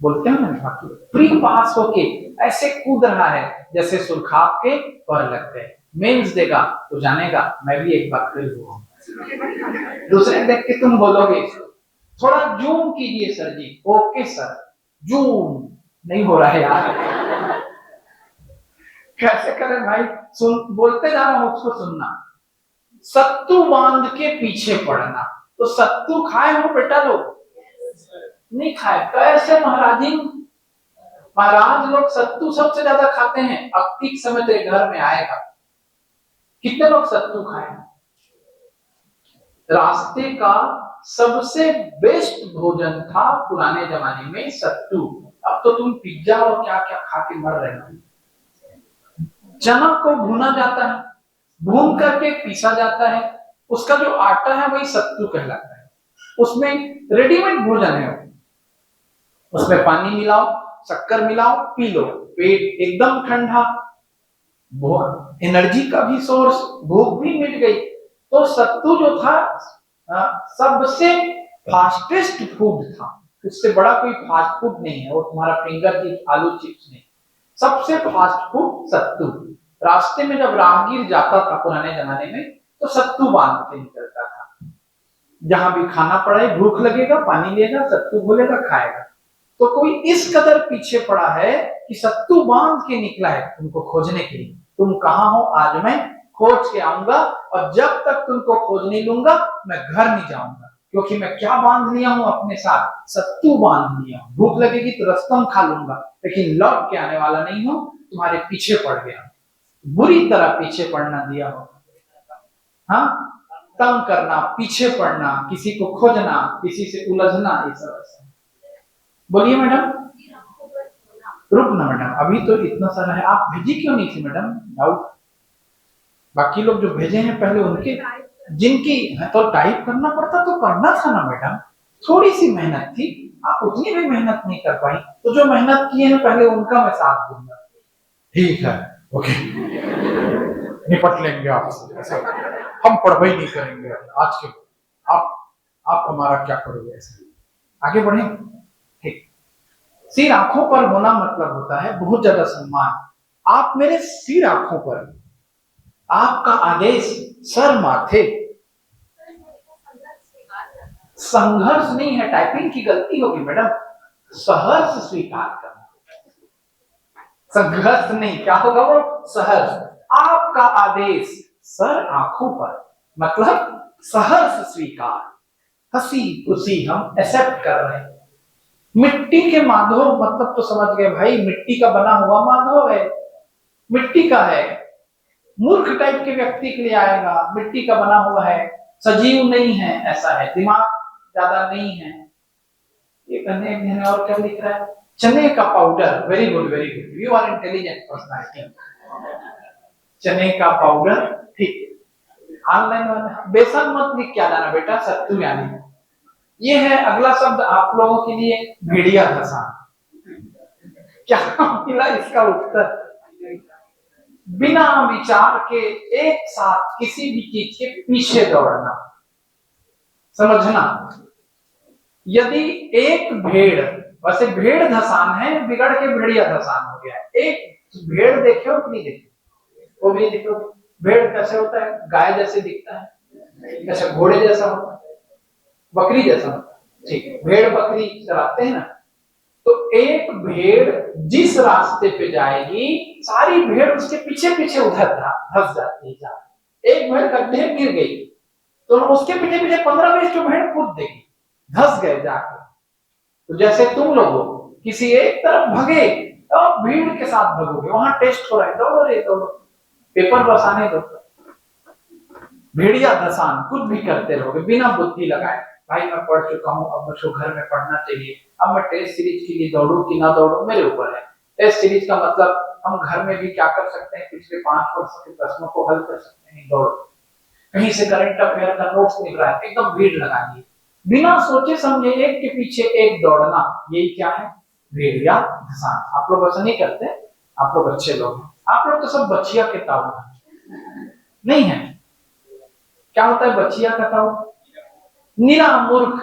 बोलते हैं ना बाकी। प्री पास होके ऐसे कूद रहा है जैसे सुर्खाब के पर लग गए। मेंस देगा तो जानेगा मैं भी एक बार फेल हुआ। दूसरे देख के तुम बोलोगे, थोड़ा जूम कीजिए सर जी। ओके सर, जूम नहीं हो रहा है यार। कैसे करें भाई, सुन, बोलते जा रहा हूं, उसको सुनना। सत्तू बांध के पीछे पड़ना, तो सत्तू खाए हो बेटा लोग? नहीं खाए, कैसे महाराजी? महाराज लोग सत्तू सबसे ज्यादा खाते हैं, अब ठीक समय तेरे घर में आएगा। कितने लोग सत्तू खाए? रास्ते का सबसे बेस्ट भोजन था पुराने जमाने में सत्तू। अब तो तुम पिज्जा और क्या क्या खा के मर रहे हो। चना को भुना जाता है, भून करके पीसा जाता है, उसका जो आटा है वही सत्तू कहलाता है। उसमें रेडीमेड भोजन है, उसमें पानी मिलाओ, शक्कर मिलाओ, पी लो, पेट एकदम ठंडा, एनर्जी का भी सोर्स, भूख भी मिट गई। तो सत्तू जो था सबसे फास्टेस्ट फूड था, उससे बड़ा कोई फास्ट फूड नहीं है, वो तुम्हारा फिंगर चिप्स, आलू चिप्स नहीं, सबसे फास्ट फूड सत्तू। रास्ते में जब राहगीर जाता था पुराने जमाने में तो सत्तू बांध के निकलता था, जहां भी खाना पड़े, भूख लगेगा, पानी लेगा, सत्तू घोलेगा, खाएगा। तो कोई इस कदर पीछे पड़ा है कि सत्तू बांध के निकला है तुमको खोजने के लिए। तुम कहां हो, आज मैं खोज के आऊंगा, और जब तक तुमको खोज नहीं लूंगा मैं घर नहीं जाऊंगा, क्योंकि मैं क्या बांध लिया हूं अपने साथ, सत्तू बांध लिया हूं। भूख लगेगी तो रस्तम खा लूंगा, लेकिन लौट के आने वाला नहीं हूं, तुम्हारे पीछे पड़ गया, बुरी तरह पीछे पड़ना दिया हो। हाँ, तंग करना, पीछे पड़ना, किसी को खोजना, किसी से उलझना, ये सब। बोलिए मैडम। रुक ना मैडम, अभी तो इतना सारा है, आप भेजी क्यों नहीं थी मैडम? डाउट, बाकी लोग जो भेजे हैं पहले उनके, जिनकी है तो टाइप करना पड़ता तो करना था ना मैडम, थोड़ी सी मेहनत थी, आप उतनी भी मेहनत नहीं कर पाई, तो जो मेहनत किए हैं पहले उनका मैं साथ दूंगा। ठीक है, ओके, निपट लेंगे आपसे, ऐसा हम पढ़वाई नहीं करेंगे आज के, आप हमारा क्या करोगे, ऐसे आगे बढ़े। ठीक, सिर आंखों पर होना मतलब होता है बहुत ज्यादा सम्मान। आप मेरे सिर आंखों पर, आपका आदेश सर माथे। संघर्ष नहीं है, टाइपिंग की गलती होगी मैडम, सहर्ष स्वीकार करना, संघर्ष नहीं, क्या होगा वो, सहर्ष। आपका आदेश सर आंखों पर, मतलब सहर्ष स्वीकार, हंसी खुशी हम एक्सेप्ट कर रहे हैं। मिट्टी के माधव मतलब तो समझ गए भाई, मिट्टी का बना हुआ माधव है, मिट्टी का है, मूर्ख टाइप के व्यक्ति के लिए आएगा, मिट्टी का बना हुआ है, सजीव नहीं है, ऐसा है, दिमाग ज्यादा नहीं है। ये करने और क्या लिख रहा है, चने का powder, very good very good, you are intelligent personality. चने का पाउडर, ठीक। ऑनलाइन वाला बेसन मत लिख के आ जाना बेटा, सत्तू यानी। ये है अगला शब्द आप लोगों के लिए, भेड़िया धसान। क्या मिला इसका उत्तर, बिना विचार के एक साथ किसी भी चीज के पीछे दौड़ना। समझना, यदि एक भेड़, वैसे भेड़ धसान है, बिगड़ के भेड़िया धसान हो गया, एक भेड़ देखे हो कि नहीं देखे, वो भी देखो, भेड़ कैसे होता है, गाय जैसे दिखता है, अच्छा घोड़े जैसा होता है, बकरी जैसा होता है, ठीक, भेड़ बकरी चलाते हैं ना, तो एक भेड़ जिस रास्ते पे जाएगी, सारी भेड़ उसके पीछे पीछे उधर धस जाती है, एक भेड़ गड्ढे गिर गई तो उसके पीछे पीछे 15-20 जो भेड़ कूद देगी, धस गए जाकर। तो जैसे तुम लोग किसी एक तरफ भगे और भीड़ के साथ भगोगे, वहां टेस्ट हो रहा है, दौड़ो रे दौड़ो, पेपर बसाने दो, भेड़िया धसान, कुछ भी करते रहोगे बिना बुद्धि लगाए। भाई मैं पढ़ चुका हूँ, अब मुझको घर में पढ़ना चाहिए, अब मैं टेस्ट सीरीज के लिए दौड़ू कि ना दौड़ू मेरे ऊपर है। टेस्ट सीरीज का मतलब हम घर में भी क्या कर सकते हैं, पिछले 5 वर्ष के प्रश्नों को हल कर सकते हैं, दौड़ो। कहीं से करंट अफेयर का नोट्स निकल रहा है, एकदम भीड़ लगाइए, बिना सोचे समझे एक के पीछे एक दौड़ना, यही क्या है, भेड़िया धसान। आप लोग ऐसा नहीं करते, आप लोग अच्छे लोग हैं, आप लोग तो सब बच्चिया के ताऊ नहीं है। क्या होता है बच्चिया का ताऊ, निरा मूर्ख,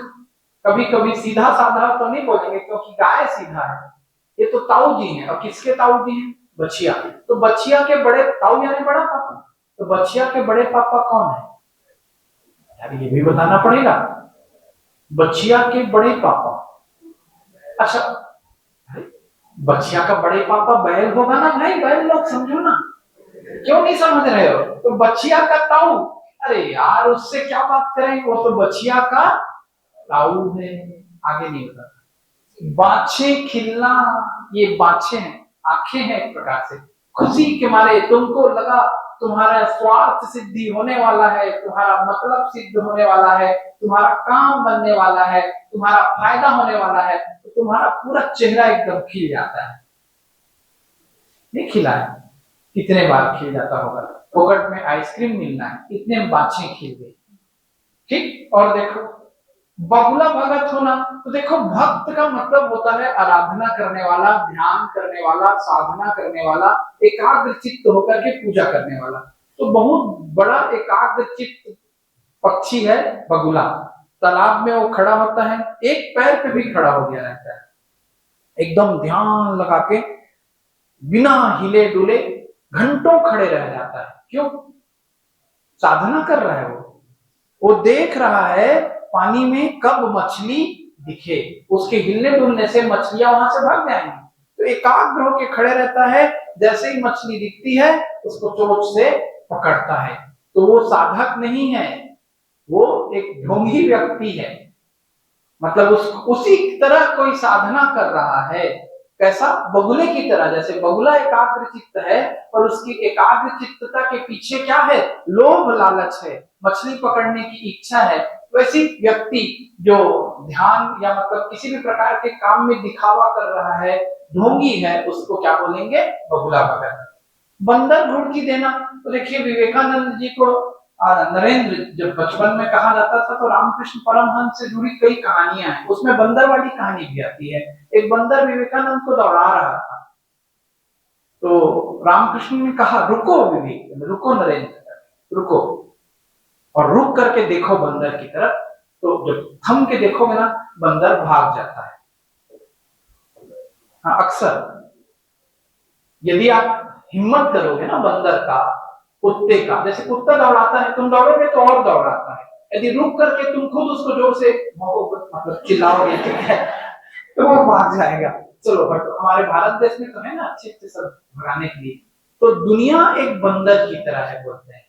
कभी कभी सीधा साधा तो नहीं बोलेंगे क्योंकि गाय सीधा है, ये तो ताऊ जी हैं, और किसके ताऊ जी हैं, बच्चिया। तो बच्चिया के बड़े ताऊ यानी बड़ा पापा, तो बच्चिया के बड़े पापा कौन है यार, ये भी बताना पड़ेगा, बच्चिया के बड़े पापा। अच्छा, बच्चिया का बड़े पापा बैल होगा ना भाई, बैल लोग समझो ना, क्यों नहीं समझ रहे हो, तो बच्चिया का ताऊ, अरे यार उससे क्या बात करें, वो तो बच्चिया का ताऊ है, आगे नहीं होता। बाछे खिलना, ये बाछे हैं, आंखें हैं एक प्रकार से, खुशी के मारे तुमको लगा तुम्हारा स्वार्थ सिद्धि होने वाला है, तुम्हारा मतलब सिद्ध होने वाला है, तुम्हारा काम बनने वाला है, तुम्हारा फायदा होने वाला है, तो तुम्हारा पूरा चेहरा एकदम खिल जाता है। नहीं खिला है, कितने बार खिल जाता होगा, फोकट में आइसक्रीम मिलना है, इतने बाछे खिल गई, ठीक। और देखो बहुला भगत होना, तो देखो भक्त का मतलब होता है आराधना करने वाला, ध्यान करने वाला, साधना करने वाला, एकाग्र चित्त होकर के पूजा करने वाला। तो बहुत बड़ा एकाग्र चित्त पक्षी है बगुला, तालाब में वो खड़ा होता है, एक पैर पे भी खड़ा हो गया रहता है, एकदम ध्यान लगा के बिना हिले डुले घंटों खड़े रह जाता है, क्यों, साधना कर रहा है वो देख रहा है पानी में कब मछली दिखे, उसके हिलने डुलने से मछलियां वहां से भाग जाएंगी, तो एकाग्र होकर खड़े रहता है, जैसे ही मछली दिखती है उसको चोंच से पकड़ता है। तो वो साधक नहीं है, वो एक ढोंगी व्यक्ति है, मतलब उसी तरह कोई साधना कर रहा है, कैसा, बगुले की तरह, जैसे बगुला एकाग्र चित्त है और उसकी एकाग्र चित्तता के पीछे क्या है, लोभ लालच है, मछली पकड़ने की इच्छा है, वैसी व्यक्ति जो ध्यान या मतलब किसी भी प्रकार के काम में दिखावा कर रहा है, ढोंगी है, उसको क्या बोलेंगे, बगुला भगत। बंदर घुड़की देना, तो देखिए विवेकानंद जी को नरेंद्र जब बचपन में कहा जाता था, तो रामकृष्ण परमहंस से जुड़ी कई कहानियां हैं, उसमें बंदर वाली कहानी भी आती है। एक बंदर विवेकानंद को दौड़ा रहा था, तो रामकृष्ण ने कहा रुको विवेक, रुको नरेंद्र, रुको, और रुक करके देखो बंदर की तरफ, तो जब थम के देखोगे ना, बंदर भाग जाता है। हाँ, अक्सर यदि आप हिम्मत करोगे ना बंदर का, कुत्ते का, जैसे कुत्ता दौड़ाता है, तुम दौड़ोगे तो और दौड़ाता है, यदि रुक करके तुम खुद उसको जोर से मतलब चिल्लाओगे, ठीक है, तो वो भाग जाएगा। चलो, बट हमारे भारत देश में तो है ना अच्छे अच्छे सब भगाने के लिए। तो दुनिया एक बंदर की तरह है बोलते हैं,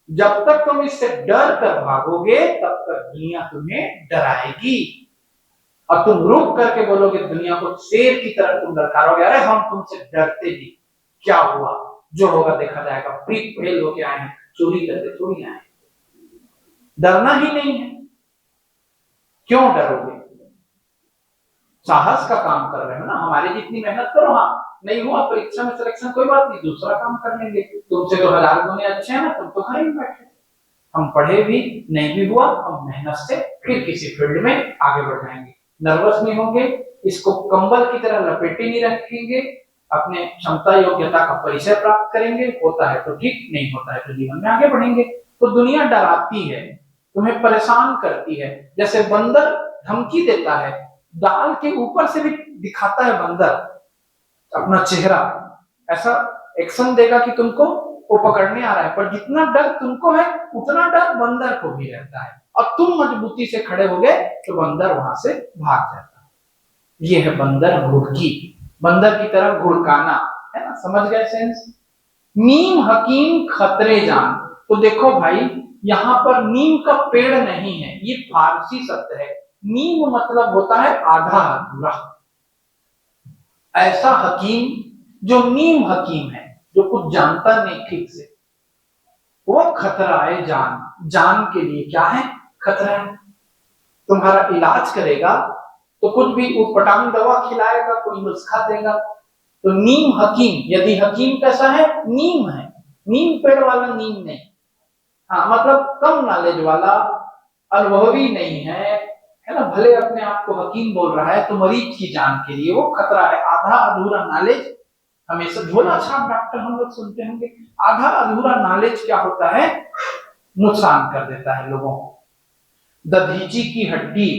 जब तक तुम इससे डर कर भागोगे तब तक दुनिया तुम्हें डराएगी, और तुम रुक करके बोलोगे दुनिया को, शेर की तरह तुम ललकारोगे, अरे हम तुमसे डरते नहीं, क्या हुआ, जो होगा देखा जाएगा, प्री फेल होके आए हैं, चोरी करके थोड़ी आए, डरना ही नहीं है, क्यों डरोगे, साहस का काम कर रहे हो ना, हमारी जितनी मेहनत करो, हाँ नहीं हुआ परीक्षा में सिलेक्शन, कोई बात नहीं, दूसरा काम कर लेंगे, तुमसे तो 1000 गुने अच्छे हैं ना, तुम तो घर ही बैठे, हम पढ़े भी नहीं भी हुआ, हम मेहनत से फिर किसी फील्ड में आगे बढ़ जाएंगे, नर्वस नहीं होंगे, इसको कंबल की तरह लपेटे नहीं रखेंगे, अपने क्षमता योग्यता का परिचय प्राप्त करेंगे, होता है तो ठीक, नहीं होता है तो जीवन में आगे बढ़ेंगे। तो दुनिया डराती है, तुम्हें परेशान करती है, जैसे बंदर धमकी देता है, दाल के ऊपर से भी दिखाता है बंदर अपना चेहरा, ऐसा एक्शन देगा कि तुमको वो पकड़ने आ रहा है, पर जितना डर तुमको है उतना डर बंदर को भी रहता है, और तुम मजबूती से खड़े हो गए तो बंदर वहां से भाग जाता है। ये है बंदर घुड़की, बंदर की तरह घुड़काना, है ना, समझ गए सेंस। नीम हकीम खतरे जान, तो देखो भाई यहाँ पर नीम का पेड़ नहीं है, ये फारसी शब्द है, नीम मतलब होता है आधा अधूरा, ऐसा हकीम जो नीम हकीम है, जो कुछ जानता नहीं ठीक से, वो खतरा है जान, जान के लिए क्या है खतरा है, तुम्हारा इलाज करेगा तो कुछ भी उटपटांग दवा खिलाएगा, कोई नुस्खा देगा, तो नीम हकीम, यदि हकीम कैसा है, नीम है, नीम पेड़ वाला नीम नहीं, हाँ मतलब कम नॉलेज वाला, अनुभवी नहीं है ना, भले अपने आप को हकीम बोल रहा है, तो मरीज की जान के लिए वो खतरा है, आधा अधूरा नॉलेज, हमेशा झोला छाप डॉक्टर हम लोग सुनते होंगे, आधा अधूरा नॉलेज क्या होता है, नुकसान कर देता है लोगों को। दधीची की हड्डी,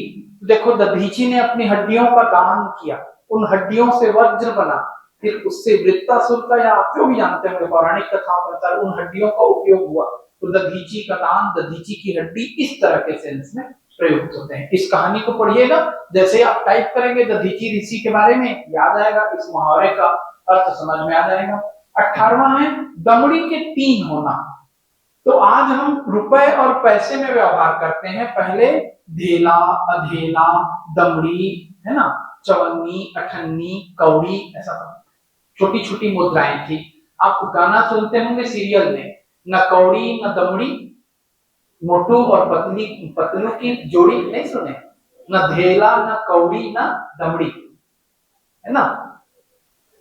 देखो दधीची ने अपनी हड्डियों का दान किया, उन हड्डियों से वज्र बना, फिर उससे वृत्तासुर का, या आप जो भी जानते होंगे पौराणिक कथाओं के अनुसार उन हड्डियों का उपयोग हुआ, तो दधीची का दान, दधीची की हड्डी, इस तरह के सेंस में प्रयुक्त होते हैं। इस कहानी को पढ़िएगा, जैसे आप टाइप करेंगे दधीची ऋषि के बारे में याद आएगा, इस मुहावरे का अर्थ समझ में आ जाएगा। 18वां है दमड़ी के 3 होना, तो आज हम रुपए और पैसे में व्यवहार करते हैं, पहले धेला, अधेला, दमड़ी, है ना, चवन्नी, अठन्नी, कौड़ी, ऐसा छोटी छोटी मुद्राएं थी। आप गाना सुनते होंगे सीरियल में, न कौड़ी न दमड़ी, मोटू और पतली पतलू की जोड़ी नहीं सुने, न धेला न कौड़ी न दमड़ी, है ना,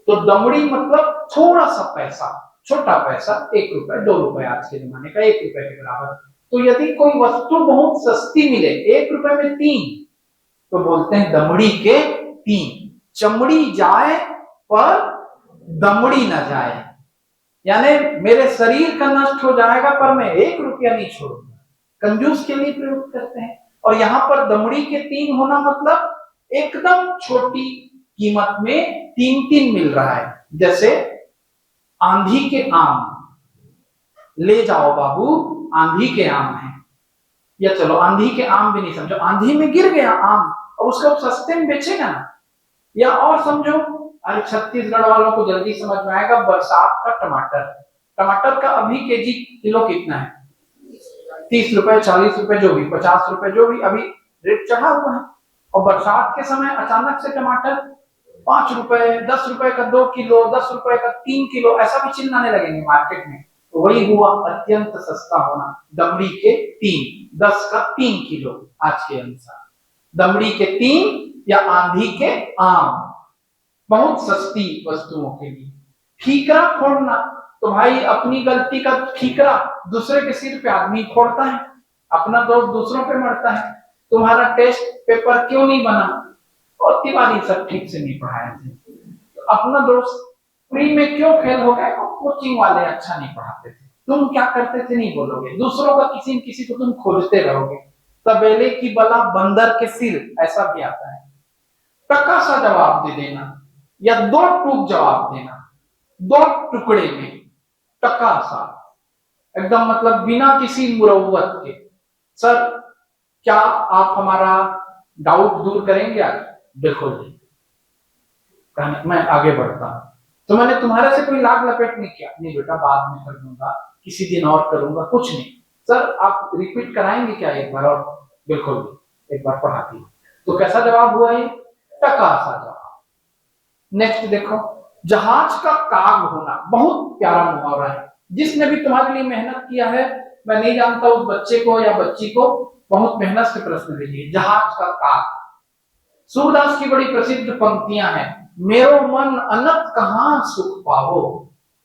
तो दमड़ी मतलब थोड़ा सा पैसा, छोटा पैसा, 1 रुपए 2 रुपए, आज के जमाने का 1 रुपए के बराबर। तो यदि कोई वस्तु बहुत सस्ती मिले, 1 रुपए में 3, तो बोलते हैं दमड़ी के 3, चमड़ी जाए पर दमड़ी ना जाए, यानी मेरे शरीर का नष्ट हो जाएगा पर मैं 1 रुपया नहीं छोड़ूंगा, कंजूस के लिए प्रयोग करते हैं। और यहाँ पर दमड़ी के 3 होना मतलब एकदम छोटी कीमत में 3 मिल रहा है, जैसे आंधी के आम, ले जाओ बाबू आंधी के आम है, या चलो आंधी के आम भी नहीं समझो, आंधी में गिर गया आम और उसको सस्ते में बेचेगा ना, या और समझो, अरे छत्तीसगढ़ वालों को जल्दी समझ में आएगा, बरसात का टमाटर, टमाटर का अभी केजी किलो कितना है, 30 रुपए 40 रुपए जो भी, 50 रुपए जो भी, अभी रेट चढ़ा हुआ है, और बरसात के समय अचानक से टमाटर 5 रुपए 10 रुपए का 2 किलो, 10 रुपए का 3 किलो, ऐसा भी चिल्लाने लगेंगे मार्केट में, तो वही हुआ अत्यंत सस्ता होना, दमड़ी के 3, 10 का 3 किलो आज के अनुसार, दमड़ी के 3 या आंधी के आम, बहुत सस्ती वस्तुओं के लिए। ठीकरा फोड़ना, तो भाई अपनी गलती का ठीकरा दूसरे के सिर पे आदमी फोड़ता है, अपना दोष दूसरों पे मरता है, तुम्हारा टेस्ट पेपर क्यों नहीं बना, और तिवारी सब ठीक से नहीं पढ़ाए थे, तो अपना दोस्त प्री में क्यों फेल हो गए, कोचिंग वाले अच्छा नहीं पढ़ाते थे, तुम क्या करते थे नहीं बोलोगे, दूसरों का किसी न किसी को तुम खोजते रहोगे, तबेले की बला बंदर के सिर, ऐसा भी आता है। टका सा जवाब दे देना या 2 टूक जवाब देना, 2 टुकड़े में, टका सा, एकदम मतलब बिना किसी मुरव्वत के, सर क्या आप हमारा डाउट दूर करेंगे आज? बिल्कुल नहीं। मैं आगे बढ़ता हूं, तो मैंने तुम्हारे से कोई लाग लपेट नहीं किया, नहीं बेटा बाद में कर दूंगा, किसी दिन और करूंगा, कुछ नहीं। सर आप रिपीट कराएंगे क्या एक बार और? बिल्कुल नहीं, एक बार पढ़ा दी। तो कैसा जवाब हुआ ये? टका सा जवाब। नेक्स्ट देखो, जहाज का काग होना, बहुत प्यारा मुहावरा है। जिसने भी तुम्हारे लिए मेहनत किया है, मैं नहीं जानता उस बच्चे को या बच्ची को, बहुत मेहनत से प्रश्न भेजिए। जहाज का काग, सूरदास की बड़ी प्रसिद्ध पंक्तियां हैं, मेरो मन अनत कहां सुख पाओ,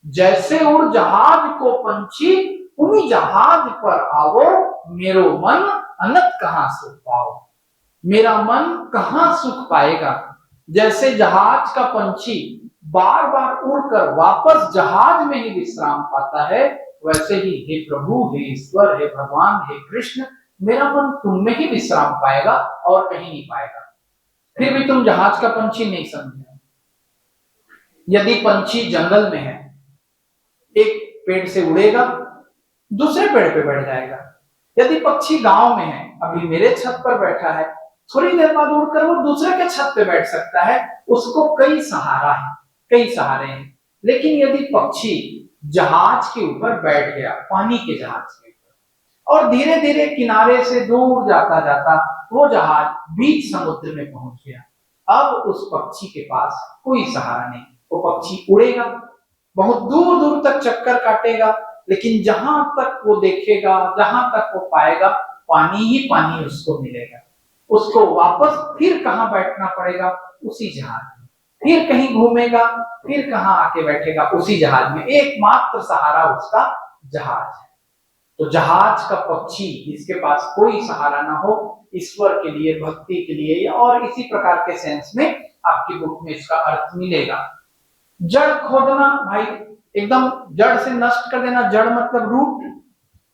जैसे उड़ जहाज को पंछी, उन्हीं जहाज पर आओ, मेरो मन अनत कहां सुख पाओ। मेरा मन कहां सुख पाएगा? जैसे जहाज का पंछी बार बार उड़कर वापस जहाज में ही विश्राम पाता है, वैसे ही हे प्रभु, हे ईश्वर, हे भगवान, हे कृष्ण, मेरा मन तुम में ही विश्राम पाएगा और कहीं नहीं पाएगा। फिर भी तुम जहाज का पंछी नहीं समझे। यदि पंछी जंगल में है, एक पेड़ से उड़ेगा, दूसरे पेड़ पे बैठ जाएगा। यदि पक्षी गांव में है, अभी मेरे छत पर बैठा है, थोड़ी देर बाद उड़कर वो दूसरे के छत पे बैठ सकता है, उसको कई सहारा है, कई सहारे हैं। लेकिन यदि पक्षी जहाज के ऊपर बैठ गया, पानी के जहाज के ऊपर, और धीरे धीरे किनारे से दूर जाता जाता वो जहाज बीच समुद्र में पहुंच गया, अब उस पक्षी के पास कोई सहारा नहीं। वो पक्षी उड़ेगा, बहुत दूर दूर तक चक्कर काटेगा, लेकिन जहां तक वो देखेगा, जहां तक वो पाएगा, पानी ही पानी उसको मिलेगा। उसको वापस फिर कहां बैठना पड़ेगा? उसी जहाज में। फिर कहीं घूमेगा, फिर कहां आके बैठेगा? उसी जहाज में। एकमात्र सहारा उसका जहाज है। तो जहाज का पक्षी जिसके पास कोई सहारा ना हो, ईश्वर के लिए, भक्ति के लिए, और इसी प्रकार के सेंस में आपकी बुक में इसका अर्थ मिलेगा। जड़ खोदना, भाई एकदम जड़ से नष्ट कर देना। जड़ मतलब रूट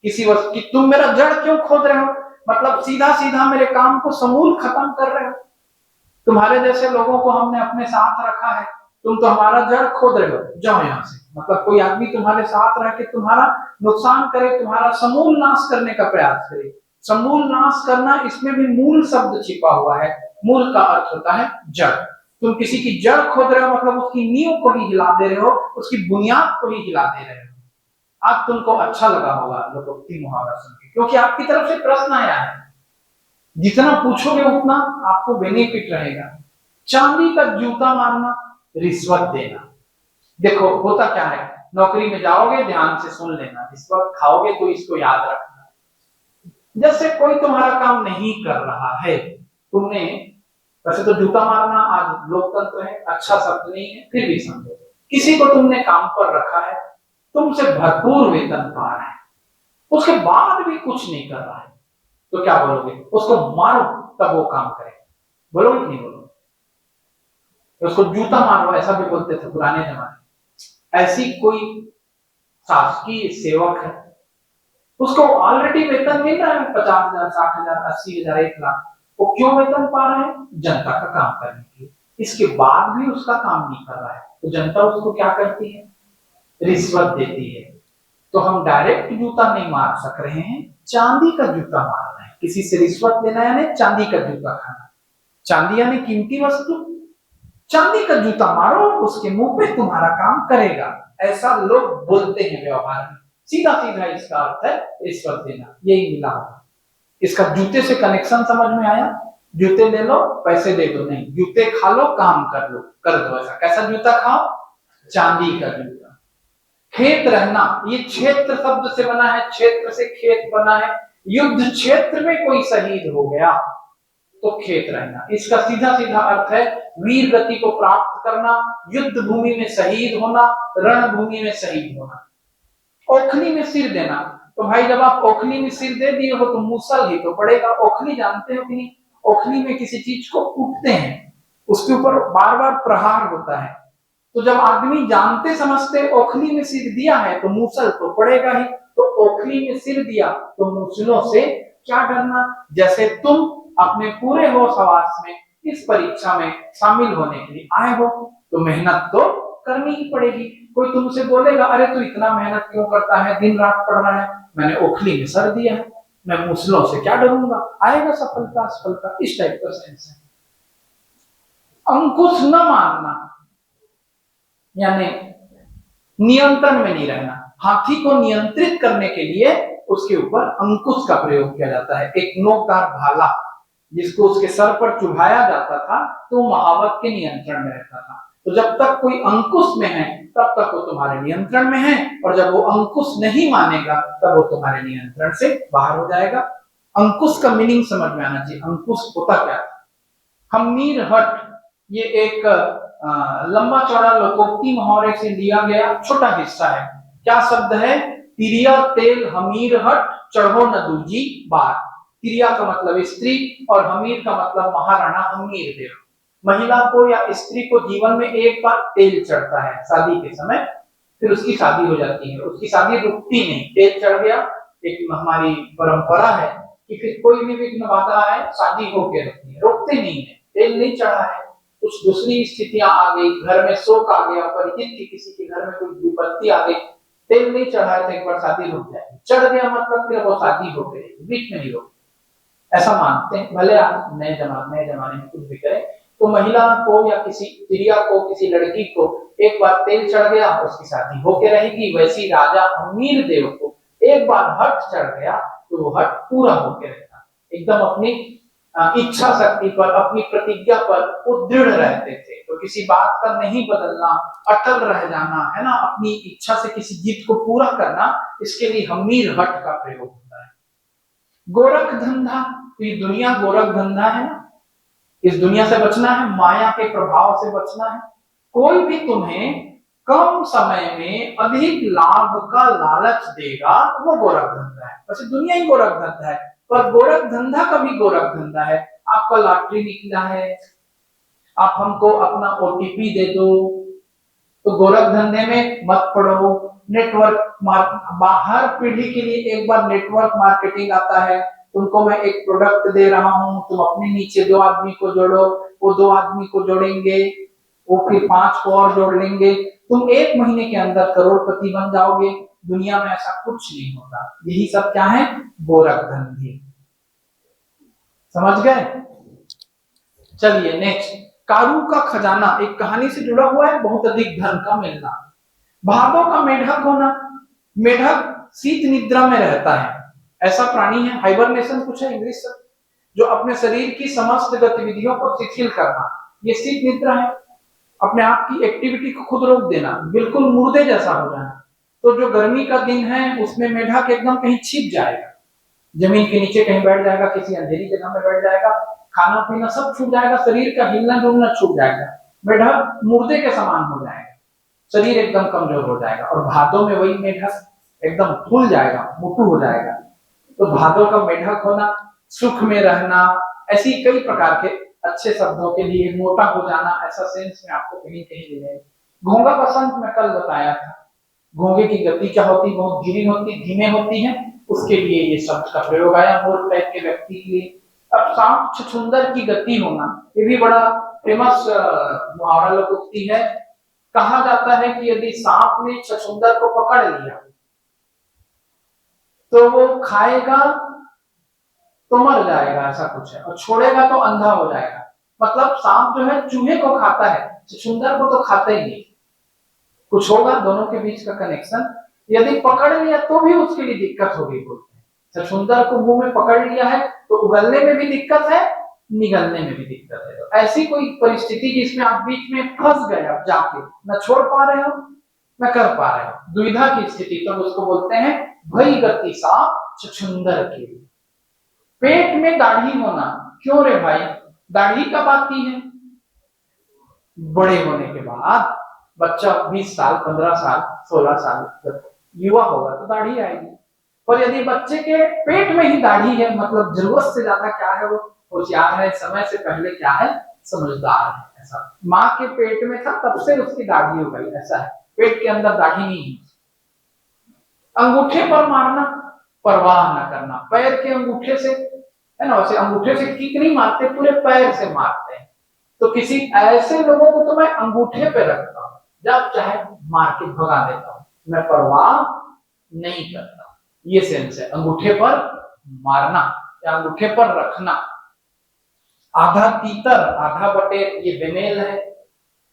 किसी वस्तु की। तुम मेरा जड़ क्यों खोद रहे हो? मतलब सीधा सीधा मेरे काम को समूल खत्म कर रहे हो। तुम्हारे जैसे लोगों को हमने अपने साथ रखा है, तुम तो हमारा जड़ खोद रहे हो, जाओ यहां से। मतलब कोई आदमी तुम्हारे साथ रह के तुम्हारा नुकसान करे, तुम्हारा समूल नाश करने का प्रयास करे। समूल नाश करना, इसमें भी मूल शब्द छिपा हुआ है। मूल का अर्थ होता है जड़। तुम किसी की जड़ खोद रहे हो, मतलब उसकी नींव को ही हिला दे रहे हो, उसकी बुनियाद को ही हिला दे रहे हो। आज तुमको अच्छा लगा होगा लोकोक्ति मुहावरा सुन के, क्योंकि आपकी तरफ से प्रश्न आया है। जितना पूछोगे उतना आपको बेनिफिट रहेगा। चांदी का जूता मारना, रिश्वत देना। देखो होता क्या है, नौकरी में जाओगे, ध्यान से सुन लेना, रिश्वत खाओगे तो इसको याद रखना। जैसे कोई तुम्हारा काम नहीं कर रहा है, तुमने, वैसे तो जूता मारना आज लोकतंत्र है, अच्छा शब्द नहीं है, फिर भी समझो, किसी को तुमने काम पर रखा है, तुमसे भरपूर वेतन पा रहा है, उसके बाद भी कुछ नहीं कर रहा है, तो क्या बोलोगे? उसको मारो तब वो काम करे, बोलोगे कि नहीं बोलोगे? उसको जूता मारो, ऐसा भी बोलते थे पुराने जमाने। ऐसी कोई शासकीय सेवक है, उसको ऑलरेडी वेतन मिल रहा है 50,000, 60,000, 80,000, 1 लाख, वो क्यों वेतन पा रहा है? जनता का काम करने के लिए। इसके बाद भी उसका काम नहीं कर रहा है, तो जनता उसको क्या करती है? रिश्वत देती है। तो हम डायरेक्ट जूता नहीं मार सक रहे हैं, चांदी का जूता मार रहे हैं। किसी से रिश्वत लेना यानी चांदी का जूता खाना। चांदी यानी कीमती वस्तु, चांदी का जूता मारो, उसके मुंह पे तुम्हारा काम करेगा। ऐसा लोग बोलते हैं व्यवहार में, सीधा सीधा इसका अर्थ है रिश्वत देना। यही मिला होगा। इसका जूते से कनेक्शन समझ में आया? जूते ले लो, पैसे दे दो नहीं, जूते खा लो, काम कर लो, कर दो। ऐसा कैसा जूता खाओ? चांदी का जूता। खेत रहना, ये क्षेत्र शब्द से बना है, क्षेत्र से खेत बना है। युद्ध क्षेत्र में कोई शहीद हो गया तो खेत रहना, इसका सीधा सीधा अर्थ है वीर गति को प्राप्त करना, युद्ध भूमि में शहीद होना, रणभूमि में शहीद होना। ओखली में सिर देना, तो भाई जब आप ओखली में सिर दे दिए हो तो मूसल ही तो पड़ेगा। ओखली जानते हो कि नहीं? ओखली में किसी चीज को कूटते हैं, उसके ऊपर बार बार प्रहार होता है, तो जब आदमी जानते समझते ओखली में सिर दिया है तो मूसल तो पड़ेगा ही। तो ओखली में सिर दिया तो मूसलों से क्या डरना? जैसे तुम अपने पूरे होश हवास में इस परीक्षा में शामिल होने के लिए आए हो, तो मेहनत तो करनी ही पड़ेगी। कोई तुमसे बोलेगा अरे तू इतना मेहनत क्यों करता है, दिन रात पढ़ रहा है, मैंने ओखली में सर दिया है, मैं मूसलों से क्या डरूंगा, आएगा सफलता सफलता, इस टाइप का सेंस है। अंकुश न मानना यानी नियंत्रण में नहीं रहना। हाथी को नियंत्रित करने के लिए उसके ऊपर अंकुश का प्रयोग किया जाता है, एक नोकदार भाला जिसको उसके सर पर चुभाया जाता था तो महावत के नियंत्रण में रहता था। तो जब तक कोई अंकुश में है तब तक वो तुम्हारे नियंत्रण में है, और जब वो अंकुश नहीं मानेगा तब वो तुम्हारे नियंत्रण से बाहर हो जाएगा। अंकुश का मीनिंग समझ में आना चाहिए, अंकुश होता क्या है। हमीर हट ये एक लंबा चौड़ा लोकोक्ति मुहावरे से लिया गया छोटा हिस्सा है। क्या शब्द है, तिरिया तेल हमीर हट चढ़ो न दूजी बार। तिरिया का मतलब स्त्री और हमीर का मतलब महाराणा हमीर देव। महिला को या स्त्री को जीवन में एक बार तेल चढ़ता है शादी के समय, फिर उसकी शादी हो जाती है, उसकी शादी रुकती नहीं, तेल चढ़ गया। एक हमारी परंपरा है कि फिर कोई भी विघ्न बाधा आए शादी होके रहती है, रोकते नहीं है। तेल नहीं चढ़ा है, कुछ दूसरी स्थितियां आ गई, घर में शोक आ गया, परिचित की किसी के घर में कोई विपत्ति आ गई, तेल नहीं चढ़ा है तो एक बार शादी रुक जाएगी। चढ़ गया मतलब फिर वो शादी हो गई, बीच में नहीं रोक, ऐसा मानते हैं। भले आप नए जमाने में कुछ भी करें, तो महिला को या किसी स्त्रिया को, किसी लड़की को एक बार तेल चढ़ गया उसकी शादी होके रहेगी। वैसी राजा हमीर देव को एक बार हट चढ़ गया तो वो हट पूरा होके रहता, एकदम अपनी इच्छा शक्ति पर, अपनी प्रतिज्ञा पर वो दृढ़ रहते थे। तो किसी बात का नहीं बदलना, अटल रह जाना है ना, अपनी इच्छा से किसी जीत को पूरा करना, इसके लिए हमीर हट का प्रयोग होता है। गोरख धंधा, तो ये दुनिया गोरख धंधा है ना, इस दुनिया से बचना है, माया के प्रभाव से बचना है। कोई भी तुम्हें कम समय में अधिक लाभ का लालच देगा तो वो गोरख धंधा है। वैसे दुनिया ही गोरख धंधा है, पर गोरख धंधा का भी गोरख धंधा है। आपका लॉटरी निकला है, आप हमको अपना ओटीपी दे दो, तो गोरख धंधे में मत पड़ो। नेटवर्क हर पीढ़ी के लिए एक बार नेटवर्क मार्केटिंग आता है, तुमको मैं एक प्रोडक्ट दे रहा हूं, तुम अपने नीचे 2 आदमी को जोड़ो, वो 2 आदमी को जोड़ेंगे, वो फिर 5 को और जोड़ लेंगे, तुम 1 महीने के अंदर करोड़पति बन जाओगे। दुनिया में ऐसा कुछ नहीं होता। यही सब क्या है, गोरख धंधे। समझ गए? चलिए नेक्स्ट, कारू का खजाना एक कहानी से जुड़ा हुआ है, बहुत अधिक धन का मिलना। भादों का मेढक होना, मेढक शीत निद्रा में रहता है, ऐसा प्राणी है, हाइबरनेशन कुछ है इंग्लिश से, जो अपने शरीर की समस्त गतिविधियों को शिथिल करना, ये शीत निद्रा है। अपने आप की एक्टिविटी को खुद रोक देना, बिल्कुल मुर्दे जैसा हो जाना। तो जो गर्मी का दिन है उसमें मेढक एकदम कहीं छिप जाएगा, जमीन के नीचे कहीं बैठ जाएगा, किसी अंधेरी जगह में बैठ जाएगा, खाना पीना सब छूट जाएगा, शरीर का हिलना डुलना छूट जाएगा, मेढक मुर्दे के समान हो जाएगा, शरीर एकदम कमजोर हो जाएगा। और भादों में वही मेढक एकदम फूल जाएगा, मोटू हो जाएगा। तो भादों का मेढक होना, सुख में रहना, ऐसी कई प्रकार के अच्छे शब्दों के लिए मोटा हो जाना, ऐसा सेंस में आपको कहीं कहीं मिलेगा। घोंगा बसंत में कल बताया था, घोंगे की गति क्या होती, बहुत धीमी होती, धीमे होती है, उसके लिए ये शब्द का प्रयोग आया मोर टाइप के व्यक्ति के लिए। अब सांप छछूंदर की गति होना, ये भी बड़ा फेमस मुहावरा लोकोक्ति है। कहा जाता है कि यदि सांप ने छछूंदर को पकड़ लिया तो वो खाएगा तो मर जाएगा, ऐसा कुछ है, और छोड़ेगा तो अंधा हो जाएगा। मतलब सांप जो है चूहे को खाता है, छछूंदर को तो खाता ही नहीं। कुछ होगा दोनों के बीच का कनेक्शन, यदि पकड़ लिया तो भी उसके लिए दिक्कत होगी। बोलते हैं छछूंदर को मुंह में पकड़ लिया है तो उगलने में भी दिक्कत है, निगलने में भी दिक्कत है। तो ऐसी कोई परिस्थिति जिसमें आप बीच में फंस गए, आप जाके न छोड़ पा रहे हो न कर पा रहे हो, दुविधा की स्थिति, तो उसको बोलते हैं भई गति सांप छछूंदर के। पेट में दाढ़ी होना, क्यों रे भाई, दाढ़ी कब आती है? बड़े होने के बाद। बच्चा 20 साल, 15 साल, 16 साल जब युवा होगा तो दाढ़ी आएगी। पर यदि बच्चे के पेट में ही दाढ़ी है, मतलब जरूरत से ज्यादा क्या है, वो होशियार है, समय से पहले क्या है, समझदार है। ऐसा माँ के पेट में था तब से उसकी दाढ़ी हो गई, ऐसा है, पेट के अंदर दाढ़ी नहीं है। अंगूठे पर मारना, परवाह न करना, पैर के अंगूठे से, है ना, वैसे अंगूठे से किक नहीं मारते, पूरे पैर से मारते हैं। तो किसी ऐसे लोगों को तो मैं अंगूठे पे रखता हूं, जब चाहे मार के भगा देता हूं, मैं परवाह नहीं करता। ये सेंस है अंगूठे पर मारना या अंगूठे पर रखना। आधा तीतर आधा बटेर, ये बेमेल है।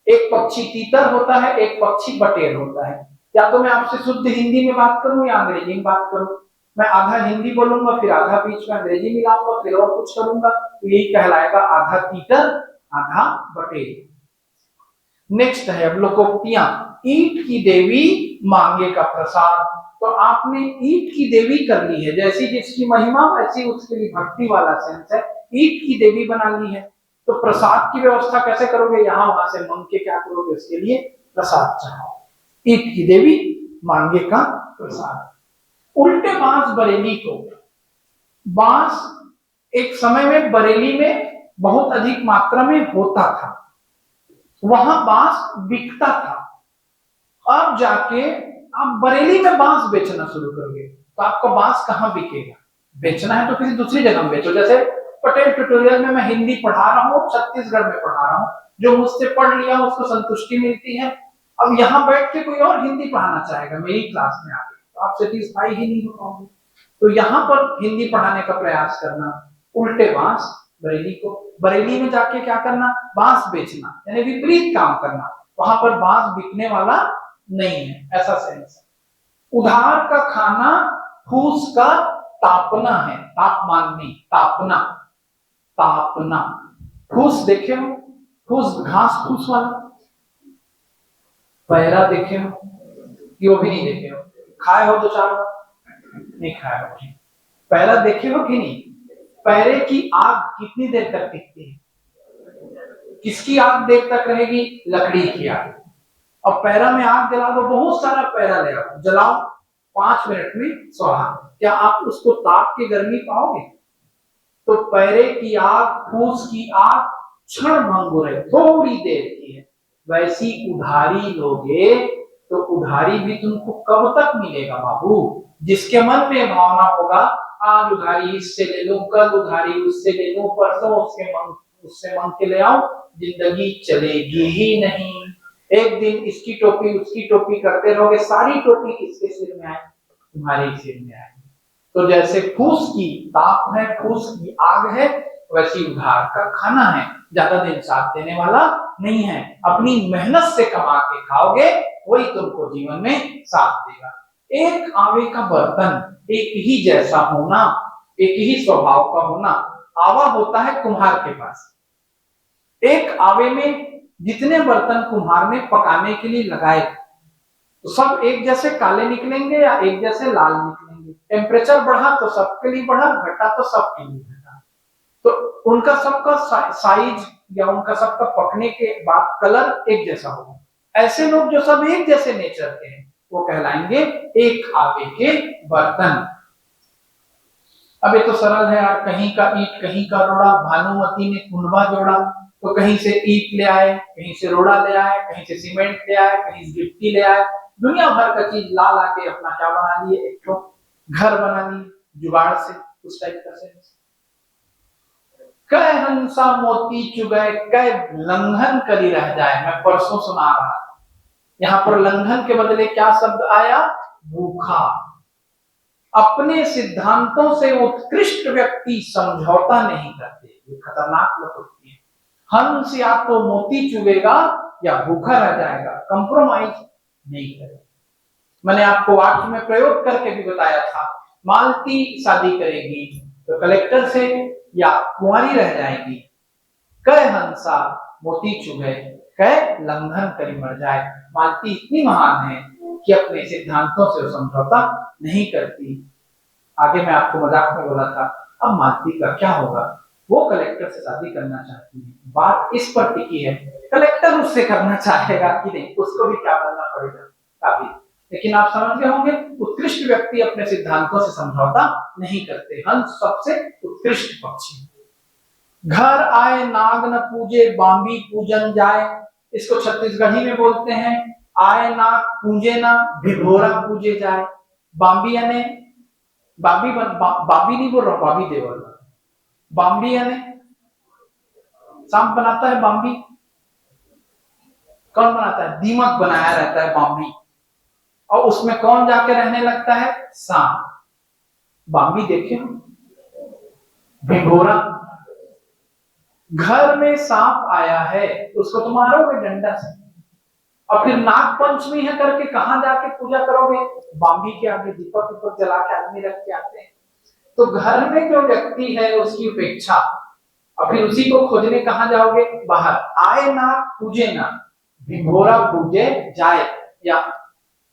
एक पक्षी तीतर होता है, एक पक्षी बटेर होता है। या तो मैं आपसे शुद्ध हिंदी में बात करूं या अंग्रेजी में बात करूं। मैं आधा हिंदी बोलूंगा, फिर आधा बीच में अंग्रेजी मिलाऊंगा, फिर और कुछ करूंगा, तो यही कहलाएगा आधा तीतर आधा बटेर। नेक्स्ट है अब लोकोक्तियां। ईट की देवी मांगे का प्रसाद। तो आपने ईट की देवी कर ली है, जैसी जिसकी महिमा वैसी उसके लिए भक्ति वाला सेंस है। ईट की देवी बना ली है, तो प्रसाद की व्यवस्था कैसे करोगे, यहां वहां से मांग के क्या करोगे, उसके लिए प्रसाद चढ़ाओ। ईट की देवी मांगे का प्रसाद। उल्टे बांस बरेली को। बांस एक समय में बरेली में बहुत अधिक मात्रा में होता था, वहां बांस बिकता था। अब जाके आप बरेली में बांस बेचना शुरू करोगे, तो आपका बांस कहां बिकेगा? बेचना है तो किसी दूसरी जगह में बेचो। जैसे पटेल ट्यूटोरियल में मैं हिंदी पढ़ा रहा हूँ, छत्तीसगढ़ में पढ़ा रहा हूँ, जो मुझसे पढ़ लिया उसको संतुष्टि मिलती है। अब यहाँ बैठ के कोई और हिंदी पढ़ाना चाहेगा मेरी क्लास में आके, तो आप सेटिस्फाई ही नहीं हो पाओगे। तो यहाँ पर हिंदी पढ़ाने का प्रयास करना। उल्टे बांस बरेली को। बरेली में जाके क्या करना? बांस बेचना, यानी विपरीत काम करना। वहां पर बांस बिकने वाला नहीं है, ऐसा सेंस है। उधार का खाना फूस का तापना है, तापमान नहीं, तापना। तापना। फूस देखे हो? फूस घास फूस वाला। पैरा देखे हो कि वो भी नहीं देखे हो? खाए हो दो चार? नहीं खाए हो। पैरा देखे हो कि नहीं? पैरे की आग कितनी देर तक टिकती है? किसकी आग देर तक रहेगी? लकड़ी की आग। अब पैरा में आग जला दो, बहुत सारा पैरा ले आओ, जलाओ, 5 मिनट में स्वाहा। क्या आप उसको ताप के गर्मी पाओगे? तो पैरे की आग, फूस की आग क्षण भंगुर है, थोड़ी देर की है। वैसी उधारी लोगे तो उधारी भी तुमको कब तक मिलेगा बाबू? जिसके मन में भावना होगा आज उधारी इससे ले लो, कल उधारी उससे ले लो, परसों उससे मांग के ले आओ, जिंदगी चलेगी ही नहीं। एक दिन इसकी टोपी उसकी टोपी करते रहोगे, सारी टोपी किसके सिर में आए? तुम्हारे सिर में आए। तो जैसे फूस की ताप है, फूस की आग है, वैसी उधार का खाना है, ज्यादा दिन साथ देने वाला नहीं है। अपनी मेहनत से कमा के खाओगे, वही तुमको जीवन में साथ देगा। एक आवे का बर्तन एक ही जैसा होना, एक ही स्वभाव का होना। आवा होता है कुम्हार के पास। एक आवे में जितने बर्तन कुम्हार ने पकाने के लिए लगाए, तो सब एक जैसे काले निकलेंगे या एक जैसे लाल निकलेंगे? टेम्परेचर बढ़ा तो सबके लिए बढ़ा, घटा तो सबके लिए घटा। तो उनका सबका साइज या उनका सबका पकने के बाद कलर एक जैसा होगा। ऐसे लोग जो सब एक जैसे नेचर के हैं, वो कहलाएंगे एक आवे के बर्तन। अब ये तो सरल है यार, कहीं का ईट कहीं का रोड़ा, भानुमती ने कुंडवा जोड़ा। तो कहीं से ईट ले आए, कहीं से रोड़ा ले आए, कहीं से सीमेंट ले आए, कहीं से गिट्टी ले आए, दुनिया भर का चीज ला ला के अपना क्या बना लिए? एक तो घर बना लिए जुगाड़ से, उस टाइप का सेंस। कै हंसा मोती चुगै, कै लंघन करी रह जाए। मैं परसों सुना रहा था, यहाँ पर लंघन के बदले क्या शब्द आया? भूखा। अपने सिद्धांतों से उत्कृष्ट व्यक्ति समझौता नहीं करते, ये खतरनाक बात होती है। हंस या तो मोती चुगेगा या भूखा रह जाएगा, कंप्रोमाइज नहीं करेगा। मैंने आपको वाक्य में प्रयोग करके भी बताया था, मालती शादी करेगी तो कलेक्टर से या कुंवारी रह जाएगी। कै हंसा मोती चुगे, कै लंघन करी मर जाए। मालती इतनी महान है कि अपने सिद्धांतों से समझौता नहीं करती। आगे मैं आपको मजाक में बोला था, अब मालती का क्या होगा? वो कलेक्टर से शादी करना चाहती है, बात इस पर टिकी है। कलेक्टर उससे करना चाहेगा कि नहीं, उसको भी क्या करना पड़ेगा? काफी। लेकिन आप समझ गए होंगे, उत्कृष्ट व्यक्ति अपने सिद्धांतों से समझौता नहीं करते। हंस सबसे उत्कृष्ट पक्षी। घर आए नाग न पूजे, बांबी पूजन जाए। इसको छत्तीसगढ़ी में बोलते हैं, आए नाग पूजे ना, भिभोरा पूजे जाए। बांबी यानी बाबी नहीं बोल रहा, बाबी देवल। बांबी यानी सांप बनाता है बांबी। कौन बनाता है? दीमक बनाया रहता है बाम्बी, और उसमें कौन जाके रहने लगता है? सांप। बाम्बी देखे भिंगोरा, घर में सांप आया है उसको तो मारोगे डंडा से, और फिर नाग पंचमी है करके कहां जाके पूजा करोगे? बाम्बी के आगे दीपक ऊपर जला के आदमी रख के आते हैं। तो घर में जो व्यक्ति है उसकी उपेक्षा, और फिर उसी को खोजने कहां जाओगे? बाहर। आए नाग पूजे नाग, भिंगोरा पूजे जाए, या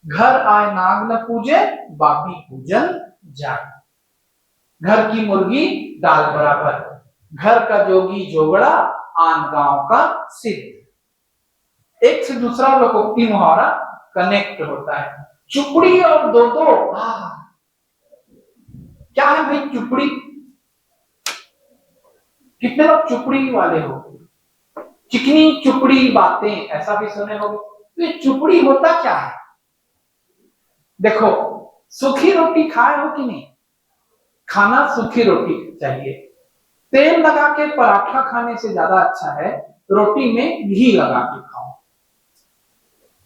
घर आए नाग न पूजे, बाबी पूजन जाए। घर की मुर्गी दाल बराबर, घर का जोगी जोगड़ा, आन गांव का सिद्ध। एक से दूसरा लोकोक्ति मुहावरा कनेक्ट होता है। चुपड़ी और दो दो, क्या है भाई चुपड़ी? कितने लोग चुपड़ी वाले हो? चिकनी चुपड़ी बातें ऐसा भी सुने होंगे। तो ये चुपड़ी होता क्या है? देखो, सूखी रोटी खाए हो कि नहीं? खाना सूखी रोटी चाहिए। तेल लगा के पराठा खाने से ज्यादा अच्छा है रोटी में घी लगा के खाओ,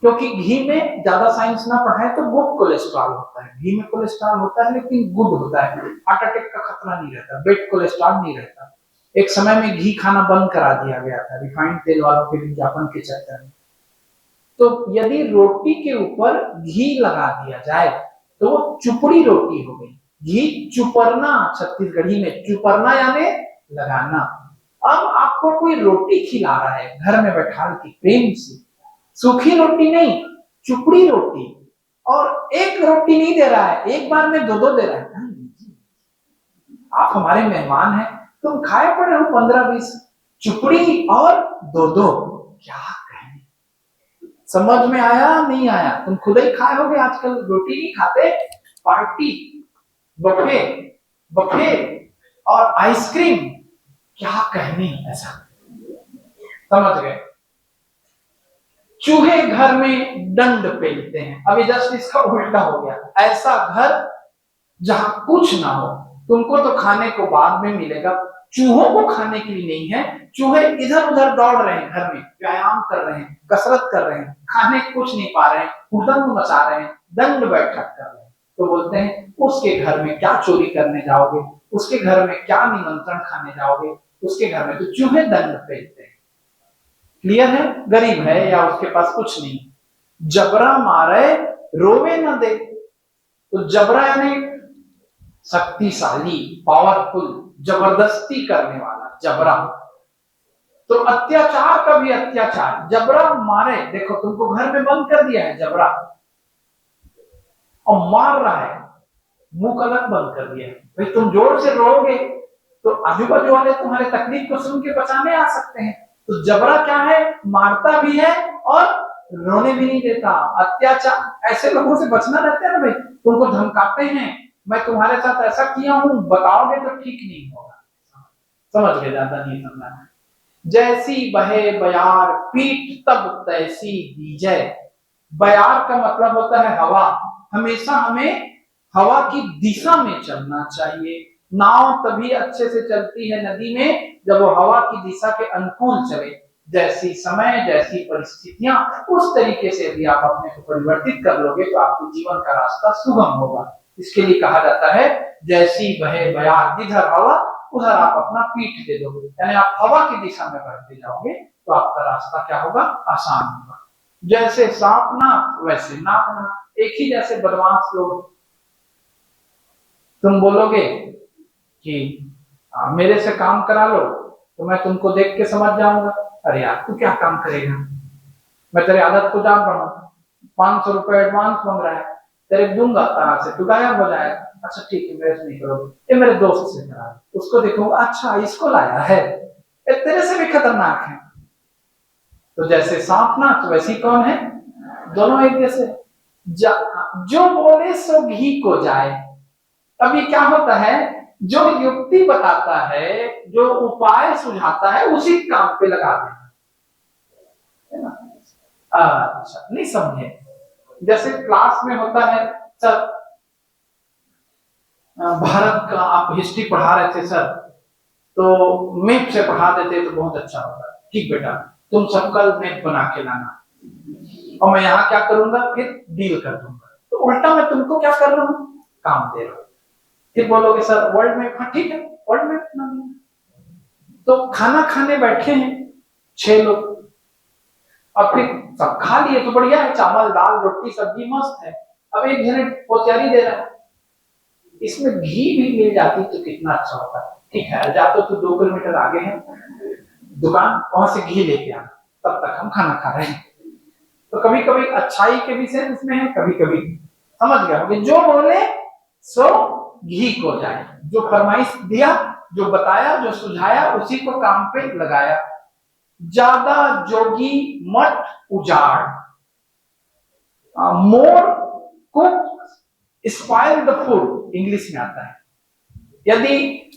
क्योंकि घी में ज्यादा साइंस ना पढ़ाए तो गुड कोलेस्ट्रॉल होता है। घी में कोलेस्ट्रॉल होता है लेकिन गुड होता है, हार्ट अटैक का खतरा नहीं रहता, बेड कोलेस्ट्रॉल नहीं रहता। एक समय में घी खाना बंद करा दिया गया था रिफाइंड तेल वालों के विज्ञापन के चक्कर में। तो यदि रोटी के ऊपर घी लगा दिया जाए तो वो चुपड़ी रोटी हो गई। घी चुपरना, छत्तीसगढ़ी में चुपरना यानी लगाना। अब आपको कोई रोटी खिला रहा है घर में बैठा के प्रेम से, सूखी रोटी नहीं, चुपड़ी रोटी, और एक रोटी नहीं दे रहा है, एक बार में दो दो दे रहा है। आप हमारे मेहमान हैं, तुम खाए पड़े हो 15-20 चुपड़ी और दो दो, क्या कहें? समझ में आया नहीं आया? तुम खुद ही खाए होगे, आजकल रोटी नहीं खाते, पार्टी, बफे बफे और आइसक्रीम, क्या कहने ऐसा। समझ गए? चूहे घर में दंड पेलते हैं। अभी जस्ट इसका उल्टा हो गया। ऐसा घर जहां कुछ ना हो, तुमको तो खाने को बाद में मिलेगा, चूहों को खाने के लिए नहीं है। चूहे इधर उधर दौड़ रहे हैं, घर में व्यायाम कर रहे हैं, कसरत कर रहे हैं, खाने कुछ नहीं पा रहे हैं, हुड़दंग मचा रहे हैं, दंड बैठक कर रहे हैं। तो बोलते हैं उसके घर में क्या चोरी करने जाओगे, उसके घर में क्या निमंत्रण खाने जाओगे, उसके घर में तो चूहे दंड पेलते हैं। क्लियर है? गरीब है या उसके पास कुछ नहीं, जबरा मारे रोवे न दे। तो जबरा यानी शक्तिशाली, पावरफुल, जबरदस्ती करने वाला, जबरा। तो अत्याचार का भी अत्याचार, जबरा मारे। देखो तुमको घर में बंद कर दिया है जबरा, और मार रहा है, मुंह कलक बंद कर दिया है। भाई तुम जोर से रोओगे तो आजू बाजू वाले तुम्हारे तकलीफ को सुन के बचाने आ सकते हैं। तो जबरा क्या है? मारता भी है और रोने भी नहीं देता। अत्याचार, ऐसे लोगों से बचना रहता है ना भाई। तुमको धमकाते हैं, मैं तुम्हारे साथ ऐसा किया हूं, बताओगे तो ठीक नहीं होगा। समझ गए? ज्यादा नहीं समझना। जैसी बहे बयार पीठ तब तैसी दीजै। बयार का मतलब होता है हवा। हमेशा हमें हवा की दिशा में चलना चाहिए। नाव तभी अच्छे से चलती है नदी में जब वो हवा की दिशा के अनुकूल चले। जैसी समय, जैसी परिस्थितियां, उस तरीके से यदि आप अपने को परिवर्तित कर लोगे तो आपके जीवन का रास्ता सुगम होगा। इसके लिए कहा जाता है जैसी बहे बयार, जिधर हवा उधर आप अपना पीठ दे दोगे, यानी आप हवा की दिशा में बढ़ते जाओगे तो आपका रास्ता क्या होगा? आसान होगा। जैसे सांप नाक वैसे नाक नाक, एक ही जैसे बदमाश लोग। तुम बोलोगे कि मेरे से काम करा लो तो मैं तुमको देख के समझ जाऊंगा, अरे यार तू क्या काम करेगा, मैं तेरी आदत को जान रहा हूँ, 500 रुपए एडवांस मांग रहा है, तेरे दूंगा, तरह से तू गायब हो जाएगा। अच्छा ठीक है, मेरे से नहीं करोगे, ये मेरे दोस्त से करा, उसको देखूंगा, अच्छा इसको लाया है, ये तेरे से भी खतरनाक है। तो जैसे सांप ना तो वैसी कौन है? दोनों एक जैसे। जो बोले सो घी को जाए। अभी क्या होता है, जो युक्ति बताता है, जो उपाय सुझाता है, उसी काम पे लगा देना। अच्छा नहीं समझे? जैसे क्लास में होता है सर, भारत का आप हिस्ट्री पढ़ा रहे थे सर, तो मैप से पढ़ा देते तो बहुत अच्छा होता। ठीक बेटा, तुम सब कल मैप बना के लाना। और मैं यहाँ क्या करूंगा, फिर डील कर दूंगा। तो उल्टा मैं तुमको क्या कर रहा हूँ, काम दे रहा हूँ। फिर बोलोगे सर वर्ल्ड मैप, हाँ ठीक है वर्ल्ड मैप बना देंगे। तो खाना खाने बैठे हैं 6 लोग, अब फिर सब खा लिए तो बढ़िया है, चावल दाल रोटी सब्जी मस्त है। अब एक जने पोचारी दे रहा है, इसमें घी भी मिल जाती तो कितना अच्छा होता। ठीक है, जाते तो 2 किलोमीटर आगे है दुकान, वहां से घी लेके आना, तब तक हम खाना खा रहे हैं। तो कभी कभी अच्छाई के भी सेंस में है, कभी कभी समझ गया होगा, जो बोले सो घी को जाए, जो फरमाइश दिया, जो बताया, जो सुझाया, उसी को काम पे लगाया। ज्यादा जोगी मठ उजाड़, more cook spoil the food, English में आता है। यदि,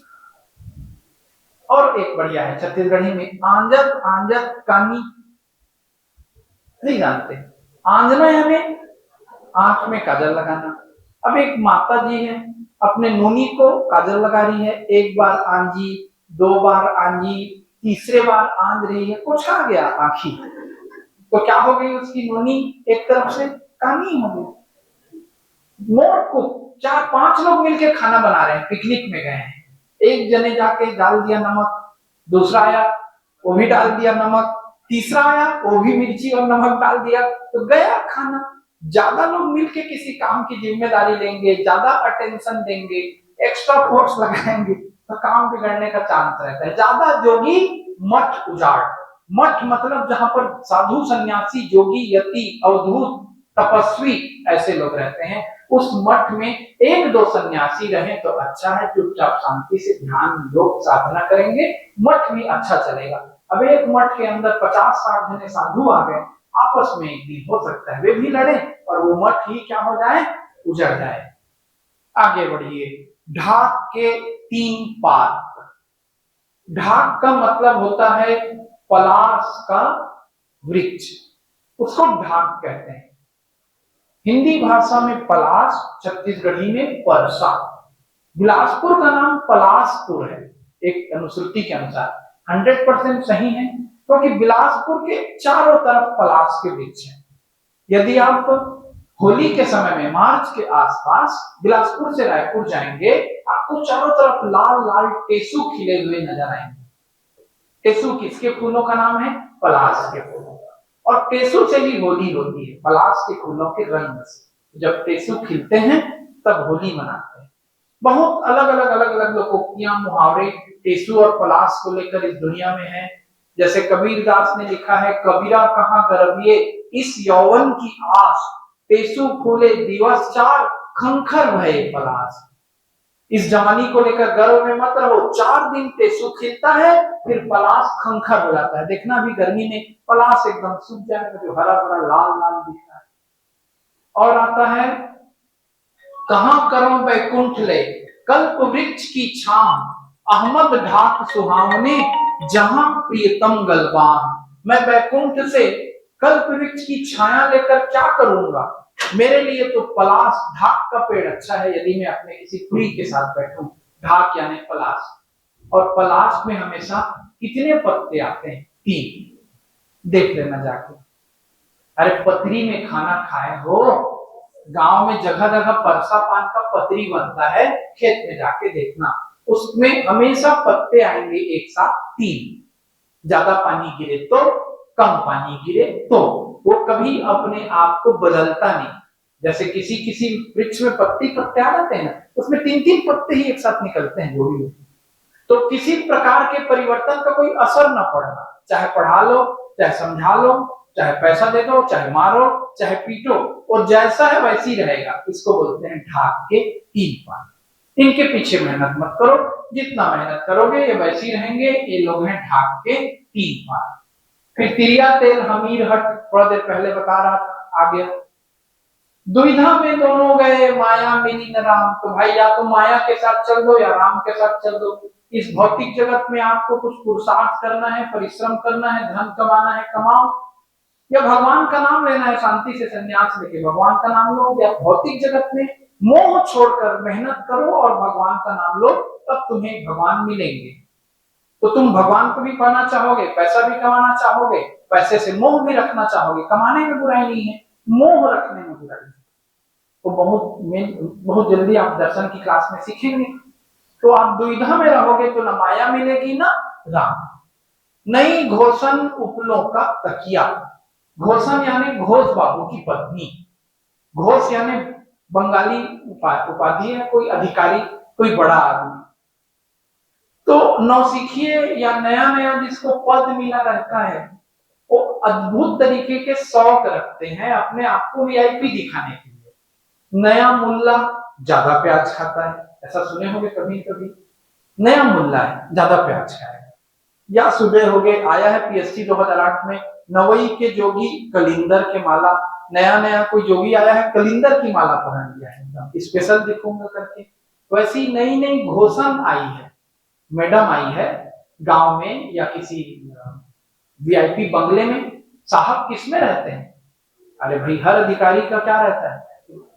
और एक बढ़िया है छत्तीसगढ़ी में, आंजत आंजत कानी, नहीं जानते, आंजना यानी आंख में काजल लगाना। अब एक माता जी है, अपने नूनी को काजल लगा रही है, एक बार आंजी, 2 बार आंजी, तीसरे बार आंज रही है, कुछ आ गया आंखी, तो क्या हो गई उसकी नूनी, एक तरफ से कानी हो गई। मोर को 4-5 लोग मिलकर खाना बना रहे हैं, पिकनिक में गए हैं, एक जने जाके डाल दिया नमक, दूसरा आया वो भी डाल दिया नमक, तीसरा आया वो भी मिर्ची और नमक डाल दिया, तो गया खाना। ज्यादा लोग मिलके किसी काम की जिम्मेदारी लेंगे, ज्यादा अटेंशन देंगे, एक्स्ट्रा फोर्स लगाएंगे, तो काम बिगड़ने का चांस रहता है। ज्यादा जोगी मठ उजाड़, मठ मतलब जहां पर साधु सन्यासी जोगी यति अवधूत तपस्वी ऐसे लोग रहते हैं, उस मठ में 1-2 सन्यासी रहे तो अच्छा है, चुपचाप शांति से ध्यान योग साधना करेंगे, मठ भी अच्छा चलेगा। अब एक मठ के अंदर 50-60 जने साधु आ गए, आपस में एक दिन हो सकता है वे भी लड़े और वो मठ ही क्या हो जाए, उजड़ जाए। आगे बढ़िए, ढाक के 3 पात। ढाक का मतलब होता है पलाश का वृक्ष, उसको ढाक कहते हैं। हिंदी भाषा में पलाश, छत्तीसगढ़ी में परसा। बिलासपुर का नाम पलासपुर है, एक अनुश्रुति के अनुसार 100% सही है, क्योंकि बिलासपुर के चारों तरफ पलाश के वृक्ष हैं। यदि आप होली के समय में मार्च के आसपास बिलासपुर से रायपुर जाएंगे, आपको चारों तरफ लाल लाल टेसू खिले हुए नजर आएंगे। टेसू किसके फूलों का नाम है, पलाश के फूलों का, और टेसू से ही होली होती है, पलाश के फूलों के रंग से। जब टेसू खिलते हैं तब होली मनाते हैं। बहुत अलग अलग लोकोक्तियां, मुहावरे टेसू और पलाश को लेकर इस दुनिया में है। जैसे कबीरदास ने लिखा है, कबीरा कहाँ गरबिए इस यौवन की आस, टेसू फूले दिवस 4 खंखर भये पलाश। इस जवानी को लेकर गर्व में मत रहो, 4 दिन टेसू खिलता है, फिर पलाश खंखर हो जाता है। देखना भी गर्मी में पलाश एकदम सूख जाएगा, जो हरा भरा लाल लाल दिख रहा है। और आता है, कहां करो बैकुंठ ले कल्प वृक्ष की छाम, अहमद ढाक सुहावने जहां प्रियतम गलबान। मैं बैकुंठ से कल्प वृक्ष की छाया लेकर क्या करूंगा, मेरे लिए तो पलाश ढाक का पेड़ अच्छा है, यदि मैं अपने किसी प्रिय के साथ बैठूं। ढाक यानी पलाश, और पलाश में हमेशा कितने पत्ते आते हैं, 3। देख लेना जाके, अरे पतरी में खाना खाए हो, गांव में जगह जगह परसा पान का पतरी बनता है, खेत में जाके देखना, उसमें हमेशा पत्ते आएंगे एक साथ 3। ज्यादा पानी गिरे तो, कम पानी गिरे तो, वो कभी अपने आप को बदलता नहीं। जैसे किसी किसी वृक्ष में पत्ते आ जाते हैं ना, उसमें 3-3 पत्ते ही एक साथ निकलते हैं जोड़ी में, तो किसी प्रकार के परिवर्तन का कोई असर न पड़ना, चाहे पढ़ा लो, चाहे समझा लो, चाहे पैसा दे दो, चाहे मारो, चाहे पीटो, और जैसा है वैसी रहेगा। इसको बोलते हैं ढाक के 3 पात। इनके पीछे मेहनत मत करो, जितना मेहनत करोगे ये वैसी रहेंगे। ये लोग हैं ढाक के 3 पात। फिर तिरिया तेल हमीर हट, थोड़ा देर पहले बता रहा था, आ गया। दुविधा में दोनों गए माया मिली न राम, तो भाई या तो माया के साथ चल दो या राम के साथ चल दो। इस भौतिक जगत में आपको कुछ पुरुषार्थ करना है, परिश्रम करना है, धन कमाना है, कमाओ, या भगवान का नाम लेना है, शांति से संन्यास लेके भगवान का नाम लो। या भौतिक जगत में मोह छोड़कर मेहनत करो और भगवान का नाम लो, तब तुम्हें भगवान मिलेंगे। तो तुम भगवान को भी पाना चाहोगे, पैसा भी कमाना चाहोगे, पैसे से मोह भी रखना चाहोगे। कमाने में बुराई नहीं है, मोह रखने में बुराई है। तो बहुत जल्दी आप दर्शन की क्लास में सीखेंगे। तो आप दुविधा में रहोगे तो न माया मिलेगी ना राम। नई घोषण उपलों का तकिया। घोषण यानी घोष बाबू की पत्नी। घोष यानी बंगाली उपाधि है, कोई अधिकारी, कोई बड़ा आदमी। तो नौसिखिए या नया नया जिसको पद मिला रहता है, वो अद्भुत तरीके के शौक रखते हैं अपने आप को वीआईपी दिखाने के लिए। नया मुल्ला ज्यादा प्याज खाता है, ऐसा सुने होंगे कभी कभी। नया मुल्ला है, ज्यादा प्याज खाएगा। या सुबह हो गए, आया है पीएससी 2008 में, नवई के जोगी कलिंदर के माला। नया नया कोई जोगी आया है, कलिंदर की माला पहन लिया है, एकदम स्पेशल दिखूंगा करके। वैसी नई नई घोषण आई है, मैडम आई है गांव में या किसी वीआईपी बंगले में। साहब किसमें रहते हैं? अरे भाई, हर अधिकारी का क्या रहता है?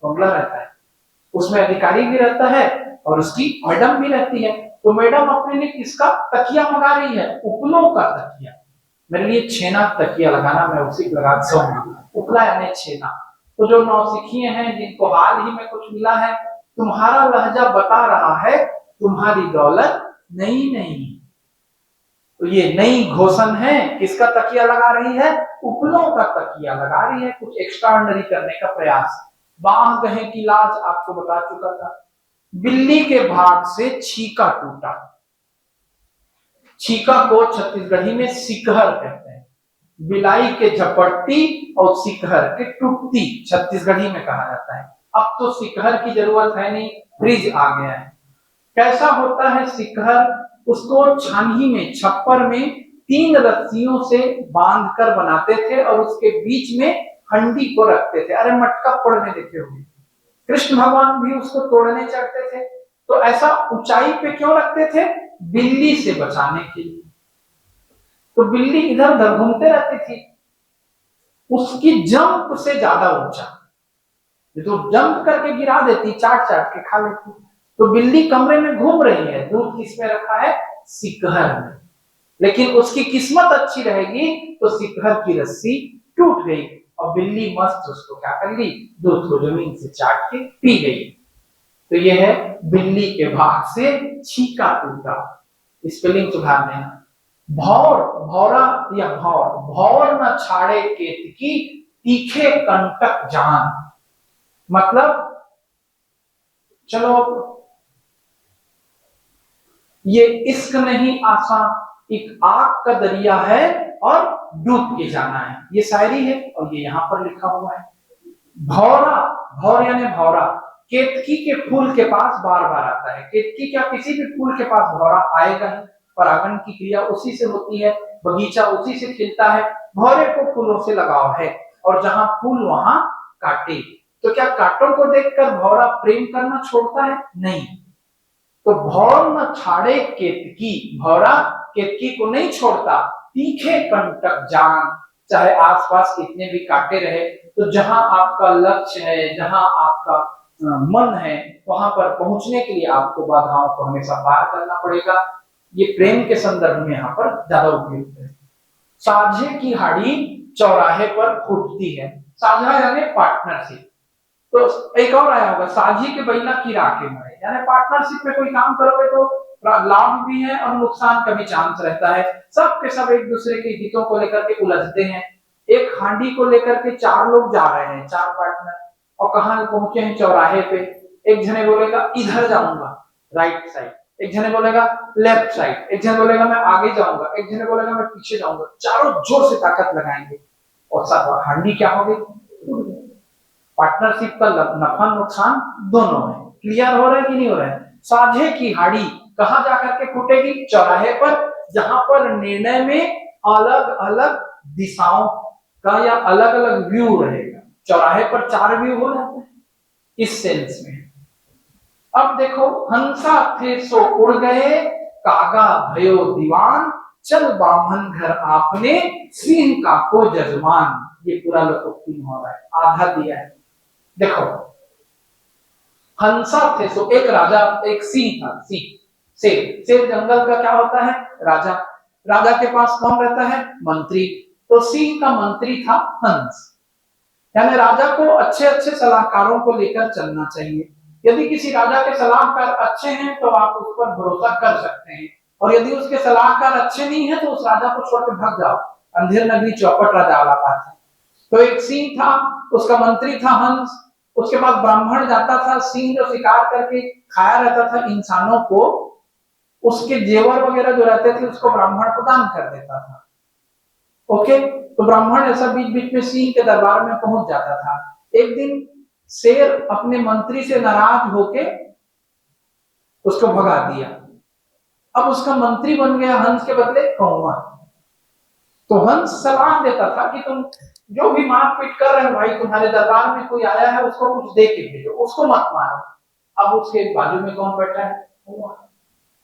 बंगला रहता है, उसमें अधिकारी भी रहता है और उसकी मैडम भी रहती है। तो मैडम अपने लिए किसका तकिया मंगा रही है? उपलों का तकिया। मेरे लिए छेना तकिया लगाना, मैं उसी लगा सोऊंगा। उपला यानी छेना। तो जो नौसिखिए हैं जिनको हाल ही में कुछ मिला है, तुम्हारा लहजा बता रहा है तुम्हारी दौलत नई नहीं। तो ये नई घोषण है, किसका तकिया लगा रही है? उपलों का तकिया लगा रही है, कुछ एक्स्ट्राऑर्डिनरी करने का प्रयास। बांह गहे की लाज आपको बता चुका था। बिल्ली के भाग से छीका टूटा। छीका को छत्तीसगढ़ी में सिकहर कहते हैं। बिलाई के झपट्टी और सिकहर के टूटती छत्तीसगढ़ी में कहा जाता है। अब तो सिकहर की जरूरत है नहीं, फ्रिज आ गया है। कैसा होता है सिकहर? उसको छानही में, छप्पर में 3 रस्सियों से बांधकर बनाते थे और उसके बीच में हंडी को रखते थे। अरे मटका फोड़ में देखे होंगे, कृष्ण भगवान भी उसको तोड़ने चढ़ते थे। तो ऐसा ऊंचाई पे क्यों रखते थे? बिल्ली से बचाने के लिए। तो बिल्ली इधर उधर घूमते रहती थी, उसकी जंप से ज्यादा ऊंचा, तो जंप करके गिरा देती, चाट चाट के खा लेती। तो बिल्ली कमरे में घूम रही है, दूध किसमें रखा है? सिकहर में। लेकिन उसकी किस्मत अच्छी रहेगी तो सिकहर की रस्सी टूट गई और बिल्ली मस्त उसको क्या कर ली? दूध को जमीन से चाट के पी गई। तो यह है बिल्ली के भाग से छीका टूटा। स्पेलिंग सुधार देना। भौर, भौरा या भौर, भौर न छाड़े केतकी, तीखे कंटक जान। मतलब चलो, ये इश्क नहीं आसान, एक आग का दरिया है और डूब के जाना है। ये शायरी है और ये यहाँ पर लिखा हुआ है। भौरा, भौर यानी भौरा, केतकी के फूल के पास बार बार आता है। केतकी क्या, किसी भी फूल के पास भौरा आएगा ही। परागण की क्रिया उसी से होती है, बगीचा उसी से खिलता है। भौरे को फूलों से लगाव है और जहां फूल वहां काटे। तो क्या कांटों को देखकर भौरा प्रेम करना छोड़ता है? नहीं। तो भौर न छाड़े केतकी, भौरा केतकी को नहीं छोड़ता। तीखे कंटक जान, चाहे आसपास कितने भी कांटे रहे, तो जहां आपका लक्ष्य है, जहां आपका मन है, वहां पर पहुंचने के लिए आपको बाधाओं को हमेशा पार करना पड़ेगा। ये प्रेम के संदर्भ में यहाँ पर ज्यादा उपयुक्त है। साझे की हाड़ी चौराहे पर फूटती है। साझा यानी पार्टनरशिप। तो एक और आया होगा, साझी के बैला की राखे मरे, यानी पार्टनरशिप में कोई काम करोगे तो लाभ भी है और नुकसान का भी चांस रहता है। सब के सब एक दूसरे के हितों को लेकर के उलझते हैं। एक हांडी को लेकर के 4 लोग जा रहे हैं, 4 पार्टनर, और कहां पहुंचे हैं? चौराहे पे। एक जने बोलेगा इधर जाऊंगा, राइट साइड। एक जने बोलेगा लेफ्ट साइड। एक जने बोलेगा मैं आगे जाऊंगा। एक जने बोलेगा मैं पीछे जाऊंगा। चारों जोर से ताकत लगाएंगे और सब हांडी क्या हो गई? पार्टनरशिप का नफा नुकसान दोनों है। क्लियर हो रहा है कि नहीं हो रहा है? साझे की हाड़ी कहां जाकर के फूटेगी? चौराहे पर, जहां पर निर्णय में अलग अलग दिशाओं का या अलग अलग व्यू रहेगा। चौराहे पर 4 व्यू हो जाते हैं इस सेंस में। अब देखो, हंसा थे सो उड़ गए, कागा भयो दीवान, चल बामन घर आपने, सिंह का को जजमान। ये पूरा लोकोक्ति में हो रहा है, आधा दिया है। देखो, हंसा थे सो, एक राजा, एक सिंह था। सिंह, शेर, शेर जंगल का क्या होता है? राजा। राजा के पास कौन रहता है? मंत्री। तो सिंह का मंत्री था हंस। यानी राजा को अच्छे अच्छे सलाहकारों को लेकर चलना चाहिए। यदि किसी राजा के सलाहकार अच्छे हैं तो आप उस पर भरोसा कर सकते हैं, और यदि उसके सलाहकार अच्छे नहीं है तो उस राजा को छोड़ के भाग जाओ। अंधेर नगरी चौपट राजा वाला बात है। तो एक सिंह था, उसका मंत्री था हंस। उसके बाद ब्राह्मण जाता था, सिंह जो शिकार करके खाया रहता था इंसानों को, उसके जेवर वगैरह जो रहते थे उसको ब्राह्मण को दान कर देता था। ओके, तो ब्राह्मण ऐसा बीच बीच में सिंह के दरबार में पहुंच जाता था। एक दिन शेर अपने मंत्री से नाराज होके उसको भगा दिया। अब उसका मंत्री बन गया हंस के बदले कौवा। तो हंस सलाह देता था कि तुम जो भी मारपीट कर रहे हो भाई, तुम्हारे दरबार में कोई आया है उसको कुछ दे के भेजो, उसको मत मारो। अब उसके बाजू में कौन बैठा है? कौवा।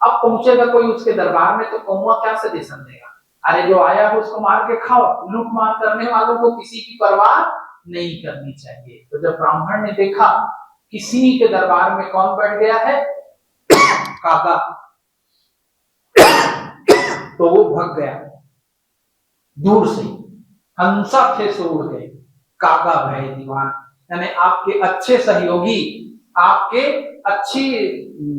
अब पहुंचेगा कोई उसके दरबार में तो कौवा क्या सजेशन देगा? अरे जो आया है उसको मार के खाओ। लूट मार करने वालों को किसी की परवाह नहीं करनी चाहिए। तो जब ब्राह्मण ने देखा कि सिंह के दरबार में कौन बैठ गया है? कागा, तो वो भग गया दूर से। हंसा थे सो उड़ गए, कागा भय दीवान। यानी आपके अच्छे सहयोगी, आपके अच्छी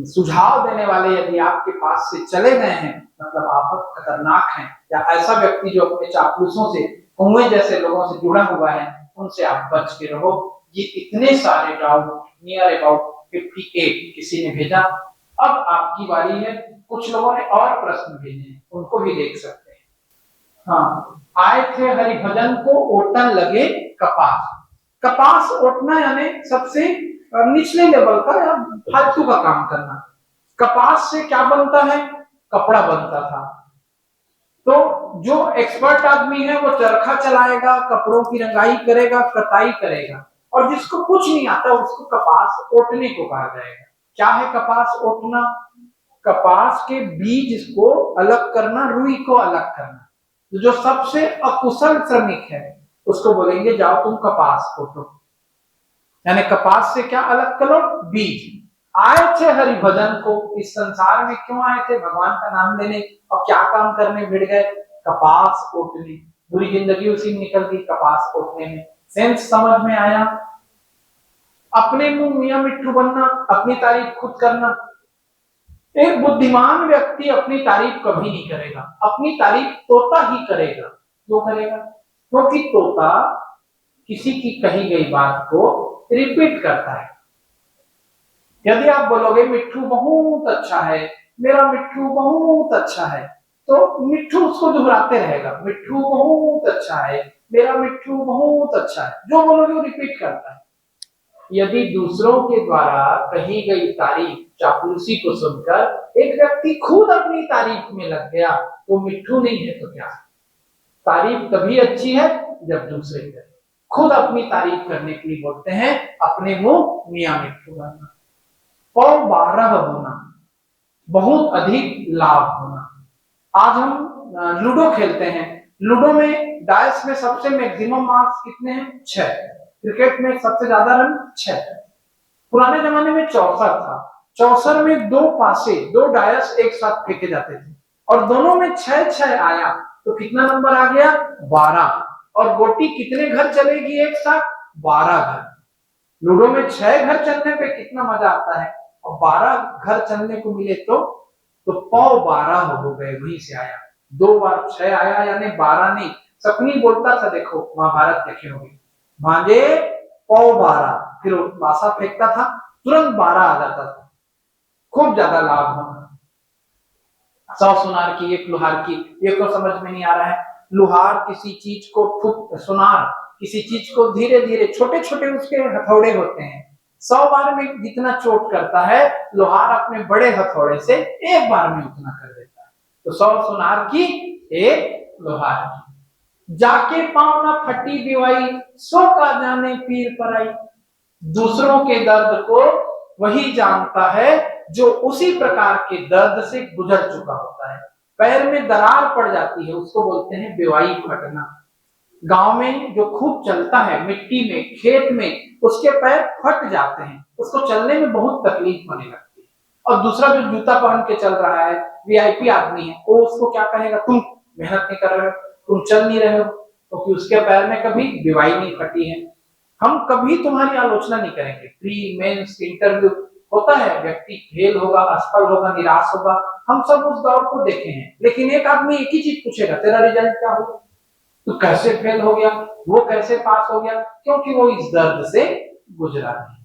सुझाव देने वाले यदि आपके पास से चले गए हैं, मतलब आप खतरनाक हैं, या ऐसा व्यक्ति जो अपने चापलूसों से, कुएं जैसे लोगों से जुड़ा हुआ है, उनसे आप बच के रहो। ये इतने सारे डाउट, नियर अबाउट 58 किसी ने भेजा। अब आपकी बारी है। कुछ लोगों ने और प्रश्न भेजे हैं, उनको भी देख सकते हैं। हाँ, आए थे हरिभजन को ओटन लगे कपास। कपास ओटना यानी सबसे निचले लेवल का या फालतू का काम करना। कपास से क्या बनता है? कपड़ा बनता था। तो जो एक्सपर्ट आदमी है वो चरखा चलाएगा, कपड़ों की रंगाई करेगा, कताई करेगा, और जिसको कुछ नहीं आता उसको कपास ओटने को कहा जाएगा। क्या है कपास ओटना? कपास के बीज को अलग करना, रुई को अलग करना। तो जो सबसे अकुशल श्रमिक है उसको बोलेंगे जाओ तुम कपास ओटो। यानी कपास से क्या अलग करो? बीज। आए थे हरिभजन को, इस संसार में क्यों आए थे? भगवान का नाम लेने, और क्या काम करने भिड़ गए? कपास ओटने। पूरी जिंदगी उसी में निकल गई, कपास ओटने में। सेंस समझ में आया? अपने मुंह मियां मिट्ठू बनना, अपनी तारीफ खुद करना। एक बुद्धिमान व्यक्ति अपनी तारीफ कभी नहीं करेगा, अपनी तारीफ तोता ही करेगा। क्यों करेगा? क्योंकि तोता किसी की कही गई बात को रिपीट करता है। यदि आप बोलोगे मिट्ठू बहुत अच्छा है, मेरा मिट्ठू बहुत अच्छा है, तो मिट्ठू उसको दोहराते रहेगा, मिट्ठू बहुत अच्छा है, मेरा मिट्ठू बहुत अच्छा है। जो बोलोगे वो रिपीट करता है। यदि दूसरों के द्वारा कही गई तारीफ, चापलूसी को सुनकर एक व्यक्ति खुद अपनी तारीफ में लग गया, तो मिट्ठू नहीं है तो क्या? तारीफ तभी अच्छी है जब दूसरे करें। खुद अपनी तारीफ करने के लिए बोलते हैं अपने मुंह मियां मिट्ठू बनना। और 12 होना, बहुत अधिक लाभ होना। आज हम लूडो खेलते हैं। लूडो में डायस में सबसे मैक्सिमम मार्क्स कितने हैं? 6। क्रिकेट में सबसे ज्यादा रन 6। पुराने जमाने में 64 था। 64 में 2 पासे, 2 डायस एक साथ फेंके जाते थे, और दोनों में 6-6 आया, तो कितना नंबर आ गया? 12। और गोटी कितने घर चलेगी एक साथ? 12 घर। लूडो में 6 घर चलने पे कितना मजा आता है, और 12 घर चलने को मिले तो पौ 12 हो गए, वहीं से आया। 2 बार 6 आया, यानी 12 नहीं। सपनी बोलता था, देखो महाभारत देखे होंगे, भांजे पौ 12, फिर पासा फेंकता था, तुरंत 12 आ जाता था। खूब ज्यादा लाभ होना। 100 सुनार की, 1 लुहार की, ये तो समझ में नहीं आ रहा है। लुहार किसी चीज को ठुक, सुनार किसी चीज को धीरे धीरे, छोटे छोटे उसके हथौड़े होते हैं, 100 बार में जितना चोट करता है, लोहार अपने बड़े हथौड़े से 1 बार में उतना कर देता है। तो 100 सुनार की, 1 लोहार की। जाके पाँव ना फटी दिवाई, सो का जाने पीर पराई। दूसरों के दर्द को वही जानता है जो उसी प्रकार के दर्द से गुजर चुका होता है। पैर में दरार पड़ जाती है, उसको बोलते हैं बेवाई फटना। गांव में जो खूब चलता है, मिट्टी में, खेत में, उसके पैर फट जाते हैं, उसको चलने में बहुत तकलीफ होने लगती है। और दूसरा जो जूता पहन के चल रहा है, वीआईपी आदमी है, वो उसको क्या कहेगा, तुम मेहनत नहीं कर रहे हो, तुम चल नहीं रहे हो, क्योंकि उसके पैर में कभी दवाई नहीं फटी है। हम कभी तुम्हारी आलोचना नहीं करेंगे। प्री मेंस इंटरव्यू होता है, व्यक्ति फेल होगा, असफल होगा, निराश होगा, हम सब उस दौर को देखे हैं, लेकिन एक आदमी एक ही चीज पूछेगा, तेरा रिजल्ट क्या हुआ, तू कैसे फेल हो गया, वो कैसे पास हो गया, क्योंकि वो इस दर्द से गुजरा नहीं।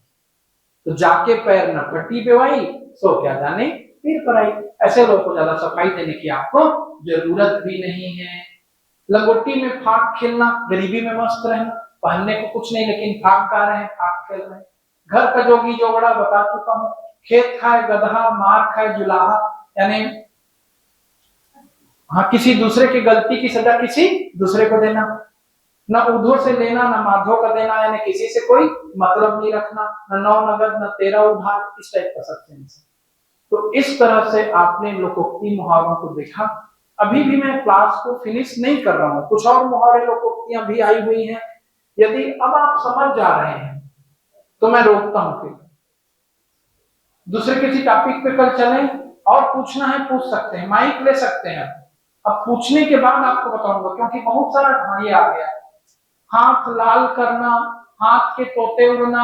तो जाके पैर न फटी बेवाई, सो क्या जाने फिर पराई। ऐसे लोगों को ज्यादा सफाई देने की आपको जरूरत भी नहीं है। लंगोटी में फाक खेलना, गरीबी में मस्त रहना, पहनने को कुछ नहीं लेकिन फाक गा रहे हैं, फाक खेल रहे हैं। घर का जोगी जोगड़ा बता चुका हूं, खेत खाए गधा, मार खाए जुलाहा, यानी हाँ, किसी दूसरे की गलती की सजा किसी दूसरे को देना, न उधो से लेना न माधो का देना, यानी किसी से कोई मतलब नहीं रखना, न नौ नगद न तेरा उधार, इस टाइप का सत्सेंस। तो इस तरह से आपने लोकोक्ति मुहावरों को देखा। अभी भी मैं क्लास को फिनिश नहीं कर रहा हूं, कुछ और मुहावरे लोकोक्तियां भी आई हुई हैं। यदि अब आप समझ जा रहे हैं तो मैं रोकता हूं, फिर दूसरे किसी टॉपिक पे कल चलें, और पूछना है पूछ सकते हैं, माइक ले सकते हैं। अब पूछने के बाद आपको बताऊंगा, क्योंकि बहुत सारा ये आ गया, हाथ लाल करना, हाथ के तोते उड़ना।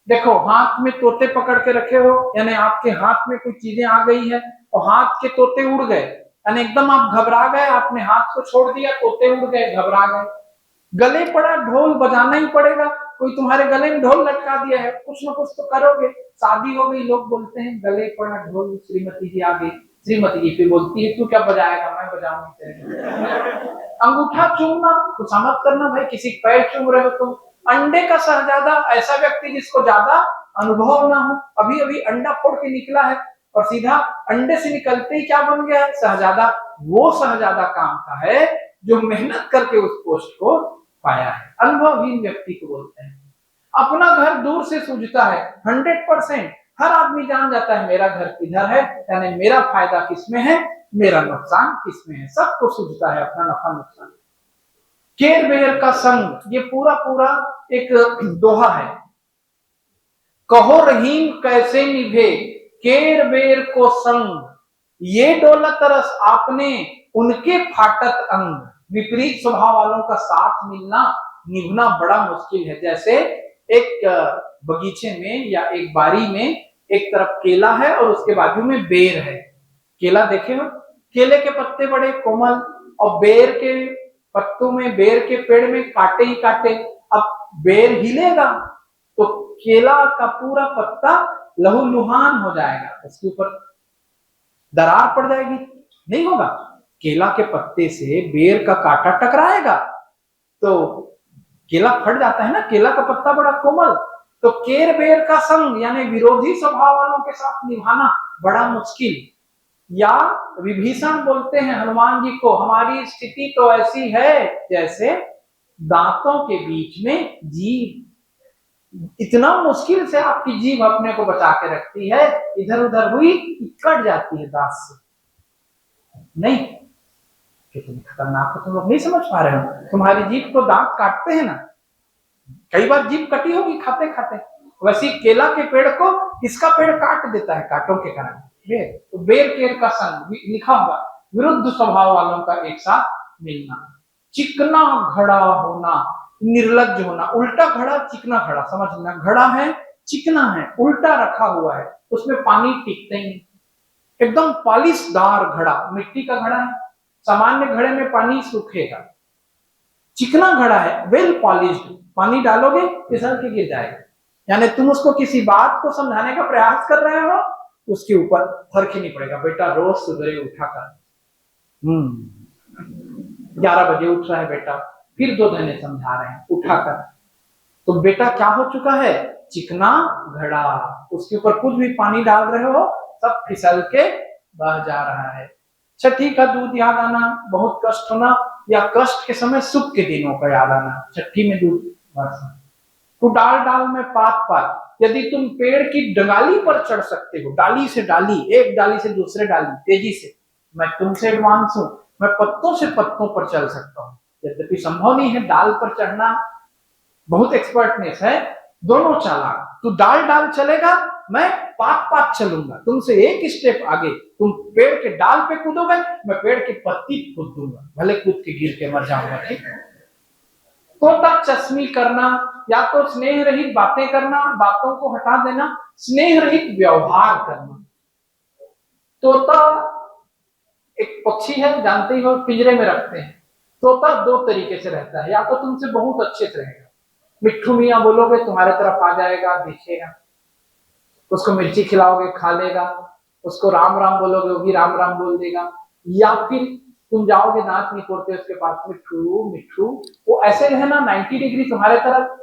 देखो, हाथ में तोते पकड़ के रखे हो, यानी आपके हाथ में कोई चीजें आ गई है और हाथ के तोते उड़ गए, यानी एकदम आप घबरा गए, आपने हाथ को छोड़ दिया, तोते उड़ गए, घबरा गए। गले पड़ा ढोल बजाना ही पड़ेगा, कोई तुम्हारे गले में ढोल लटका दिया है, कुछ ना कुछ तो करोगे। शादी हो गई, लोग बोलते हैं गले पड़ा ढोल, श्रीमती जी आ गई, श्रीमती जी फिर बोलती है तू क्या बजाएगा, मैं बजाऊंगी तेरे। अंगूठा चूमना, खुशामद करना, भाई किसी पैर चूम रहे हो तुम। अंडे का शहजादा, ऐसा व्यक्ति जिसको ज्यादा अनुभव ना हो, अभी अभी अंडा फोड़ के निकला है और सीधा अंडे से निकलते ही क्या बन गया है, शहजादा। वो शहजादा काम का है जो मेहनत करके उस पोस्ट को पाया है। अनुभवहीन व्यक्ति को बोलते हैं। अपना घर दूर से सूझता है, 100%। हर आदमी जान जाता है मेरा घर किधर है, यानी मेरा फायदा किसमें है, मेरा नुकसान किसमें है, सबको सूझता है अपना नफा नुकसान। केर बेर का संग, ये पूरा पूरा एक दोहा है। कहो रहीम कैसे निभे केर बेर को संग, ये दौलत रस आपने उनके फाटत अंग। विपरीत स्वभाव वालों का साथ मिलना, निभना बड़ा मुश्किल है। जैसे एक बगीचे में या एक बारी में एक तरफ केला है और उसके बाजू में बेर है। केला देखे हो, केले के पत्ते बड़े कोमल, और बेर के पत्तों में, बेर के पेड़ में कांटे ही कांटे। अब बेर हिलेगा तो केला का पूरा पत्ता लहूलुहान हो जाएगा, उसके ऊपर दरार पड़ जाएगी, नहीं होगा। केला के पत्ते से बेर का कांटा टकराएगा तो केला फट जाता है ना, केला का पत्ता बड़ा कोमल। तो केर बेर का संग, यानी विरोधी स्वभाव वालों के साथ निभाना बड़ा मुश्किल। या विभीषण बोलते हैं हनुमान जी को, हमारी स्थिति तो ऐसी है जैसे दांतों के बीच में जीभ। इतना मुश्किल से आपकी जीभ अपने को बचा के रखती है, इधर उधर हुई कट जाती है दांत से। नहीं, कितनी खतरनाक हो, तुम लोग नहीं समझ पा रहे हो। तुम्हारी जीभ को दांत काटते हैं ना, कई बार जीभ कटी होगी खाते खाते, वैसे केला के पेड़ को किसका पेड़ काट देता है, कांटों के कारण। बेर, तो बेर केर का संग लिखा होगा, विरुद्ध स्वभाव वालों का एक साथ मिलना। चिकना घड़ा होना, निर्लज्ज होना। उल्टा घड़ा, चिकना घड़ा, समझना, घड़ा है चिकना है, उल्टा रखा हुआ है, उसमें पानी टिकते ही। एकदम पॉलिशदार घड़ा, मिट्टी का घड़ा है, सामान्य घड़े में पानी सूखेगा। चिकना घड़ा है, वेल पॉलिश्ड, पानी डालोगे फिसल के गिर जाएगा। यानी तुम उसको किसी बात को समझाने का प्रयास कर रहे हो, उसके ऊपर फर्क ही नहीं पड़ेगा। बेटा रोज सुबह उठा कर, 11 बजे उठ रहा है बेटा, फिर 2 घंटे समझा रहे हैं उठा कर, तो बेटा क्या हो चुका है, चिकना घड़ा। उसके ऊपर कुछ भी पानी डाल रहे हो, सब फिसल के बह जा रहा है। अच्छा ठीक है, दूध याद आना, बहुत कष्ट होना, या कष्ट के समय सुख के दिनों का याद आना। छठी में दूध बरसना। तो डाल डाल में पात पात, यदि तुम पेड़ की डगाली पर चढ़ सकते हो, डाली से डाली, एक डाली से दूसरे डाली तेजी से, मैं तुमसे एडवांस हूं, मैं पत्तों से पत्तों पर चल सकता हूँ। यद्यपि संभव नहीं है डाल पर चढ़ना, बहुत एक्सपर्टनेस है, दोनों चालाक। तू डाल डाल चलेगा, मैं पात पात चलूंगा, तुमसे एक स्टेप आगे। तुम पेड़ के डाल पे कूदोगे, मैं पेड़ की पत्ती कूद दूंगा, भले कूद के गिर के मर जाऊंगा। ठीक है। तोता चश्मी करना, या तो स्नेह रहित बातें करना, बातों को हटा देना, स्नेह रहित व्यवहार करना। तोता एक पक्षी है, जानते ही हो, पिंजरे में रखते हैं। तोता दो तरीके से रहता है, या तो तुमसे बहुत अच्छे से रहेगा, मिट्ठू मियाँ बोलोगे तुम्हारे तरफ आ जाएगा, देखेगा, उसको मिर्ची खिलाओगे खा लेगा, उसको राम राम बोलोगे वो भी राम राम बोल देगा। या फिर तुम जाओगे दांत निकोड़ते उसके पास, मिट्ठू मिट्ठू, वो ऐसे रहना 90 डिग्री तुम्हारे तरफ,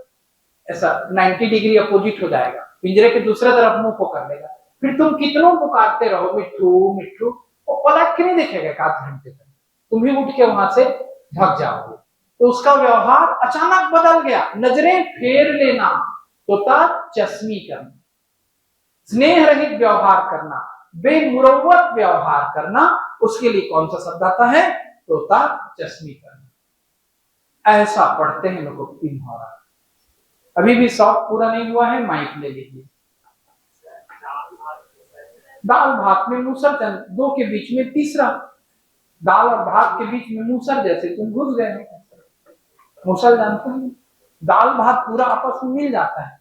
ऐसा 90 डिग्री अपोजिट हो जाएगा, पिंजरे के दूसरे तरफ मुंह को कर लेगा। फिर तुम कितनों पुकारते रहो मिट्ठू मिट्ठू, वो पलट के नहीं देखेगा एक आध घंटे तक, तुम ही उठ के वहां से भाग जाओगे। तो उसका व्यवहार अचानक बदल गया, नजरें फेर लेना, तोता चश्मी करना, स्नेह रहित व्यवहार करना, बेमुरव्वत व्यवहार करना, उसके लिए कौन सा शब्द आता है? तोता चश्मी करना। ऐसा पढ़ते हैं लोग 3 होरा। अभी भी शौक पूरा नहीं हुआ है, माइक ले लीजिए। दाल भात में मूसर, दो के बीच में तीसरा, दाल और भात के बीच में मूसर, जैसे तुम घुस गए। मूसल जानते हैं? दाल भात पूरा आपस में मिल जाता है,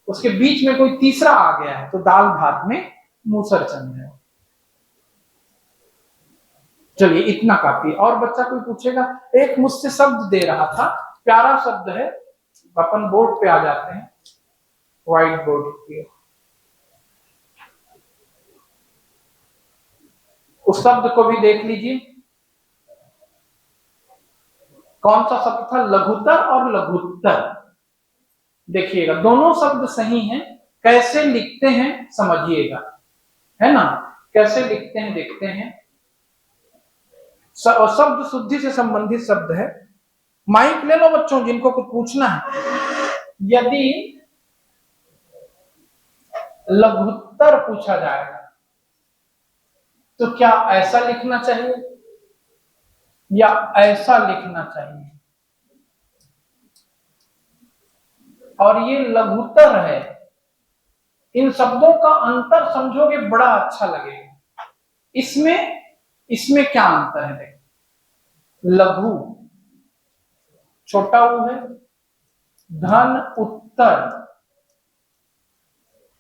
उसके बीच में कोई तीसरा आ गया है तो दाल भात में मूसर चल रहा है। चलिए इतना काफी। और बच्चा कोई पूछेगा? एक मुझसे शब्द दे रहा था, प्यारा शब्द है, अपन बोर्ड पे आ जाते हैं, व्हाइट बोर्ड पे। उस शब्द को भी देख लीजिए, कौन सा शब्द था? लघुतर और लघुत्तर। देखिएगा दोनों शब्द सही हैं, कैसे लिखते हैं समझिएगा, है ना? कैसे लिखते हैं देखते हैं। शब्द शुद्धि से संबंधित शब्द है। माइक ले लो बच्चों जिनको कुछ पूछना है। यदि लघुत्तर पूछा जाएगा तो क्या ऐसा लिखना चाहिए या ऐसा लिखना चाहिए? और ये लघुत्तर है, इन शब्दों का अंतर समझोगे बड़ा अच्छा लगेगा। इसमें क्या अंतर है? देखो, लघु छोटा ऊ है, धन उत्तर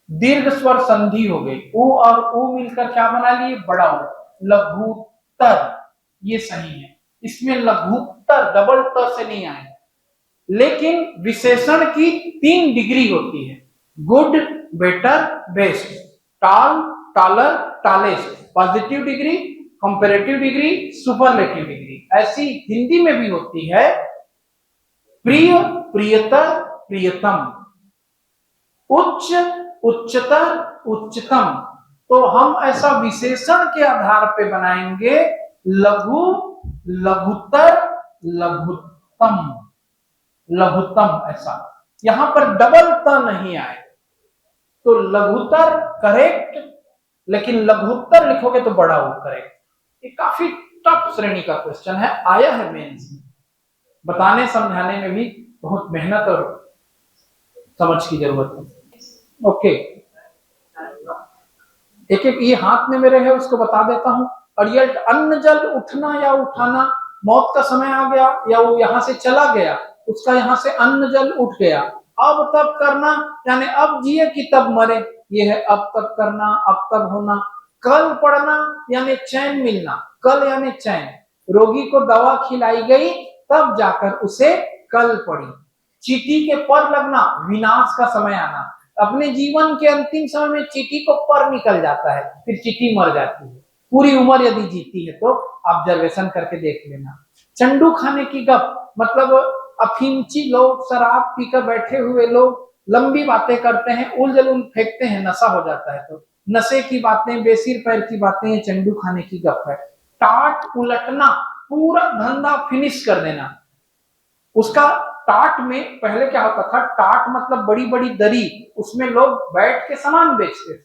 दीर्घ स्वर संधि हो गई, ऊ और ऊ मिलकर क्या बना लिए? बड़ा ऊ, लघुत्तर, ये सही है। इसमें लघुत्तर डबल त से नहीं आए, लेकिन विशेषण की 3 डिग्री होती है, गुड, बेटर, बेस्ट, टाल, taller, tallest, positive degree, comparative degree, superlative degree. ऐसी हिंदी में भी होती है, प्रिय, प्रियतर, प्रियतम, उच्च, उच्चतर, उच्चतम। तो हम ऐसा विशेषण के आधार पे बनाएंगे, लघु, लघुतर, लघुत्तम, लघुत्तम, ऐसा। यहां पर डबल त नहीं आए तो लघुतर करेक्ट, लेकिन लघुत्तर लिखोगे तो बड़ा हो करेक्ट। ये काफी टफ श्रेणी का क्वेश्चन है, आया है मेंस में। बताने समझाने में भी बहुत मेहनत और समझ की जरूरत है। ओके, एक एक ये हाथ में मेरे है उसको बता देता हूं। और ये अन्न जल उठना या उठाना, मौत का समय आ गया या वो यहां से चला गया, उसका यहां से अन्न जल उठ गया। अब तब करना यानी अब जिए कि तब मरे, ये है अब तब करना, अब तब होना। कल पड़ना यानी चैन मिलना, कल यानी चैन। रोगी को दवा खिलाई गई तब जाकर उसे कल पड़ी। चींटी के पर लगना, विनाश का समय आना। अपने जीवन के अंतिम समय में चींटी को पर निकल जाता है, फिर चींटी मर जाती है। पूरी उम्र यदि जीती है तो ऑब्जर्वेशन करके देख लेना। चंडू खाने की गप मतलब अफीमची लोग, शराब पीकर बैठे हुए लोग लंबी बातें करते हैं, उलझुल फेंकते हैं, नशा हो जाता है। तो नशे की बातें, बेसिर पैर की बातें, चंडू खाने की गप है। टाट उलटना, पूरा धंधा फिनिश कर देना। उसका टाट में पहले क्या होता था? टाट मतलब बड़ी बड़ी दरी, उसमें लोग बैठ के सामान बेचते थे।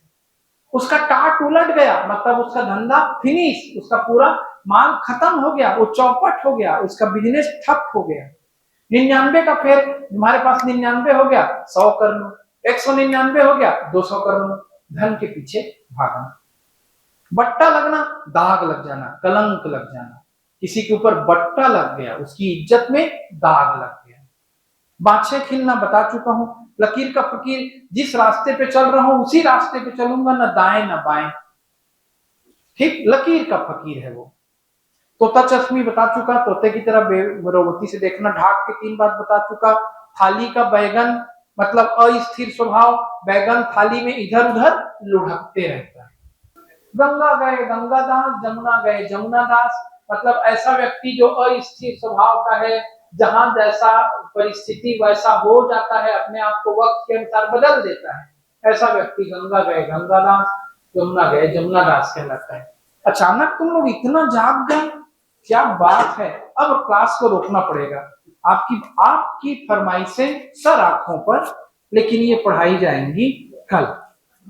उसका टाट उलट गया मतलब उसका धंधा फिनिश, उसका पूरा माल खत्म हो गया, वो चौपट हो गया, उसका बिजनेस ठप हो गया। 99 का फेर, तुम्हारे पास 99 हो गया, 100 कर लो। 199 हो गया, 200 कर लो। धन के पीछे भागना। बट्टा लगना, दाग लग जाना, कलंक लग जाना। किसी के ऊपर बट्टा लग गया, उसकी इज्जत में दाग लग गया। बाछे खिलना बता चुका हूं। लकीर का फकीर, जिस रास्ते पे चल रहा हूं उसी रास्ते पे चलूंगा, न दाएं न बाएं। ठीक, लकीर का फकीर है वो। तोता चश्मी बता चुका, तोते की तरह बेरोवती से देखना। ढाक के 3 बात बता चुका। थाली का बैगन मतलब अस्थिर स्वभाव, बैगन थाली में इधर उधर लुढ़कते रहता है। गंगा गए गंगादास, जमुना गए जमुनादास, मतलब ऐसा व्यक्ति जो अस्थिर स्वभाव का है, जहां जैसा परिस्थिति वैसा हो जाता है, अपने आप को वक्त के अनुसार बदल देता है, ऐसा व्यक्ति गंगा गए गंगादास, जमुना गए जमुनादास कहलाता है। अचानक तुम लोग इतना जाग गए, क्या बात है। अब क्लास को रोकना पड़ेगा। आपकी फरमाइशें सर आंखों पर, लेकिन ये पढ़ाई जाएंगी कल।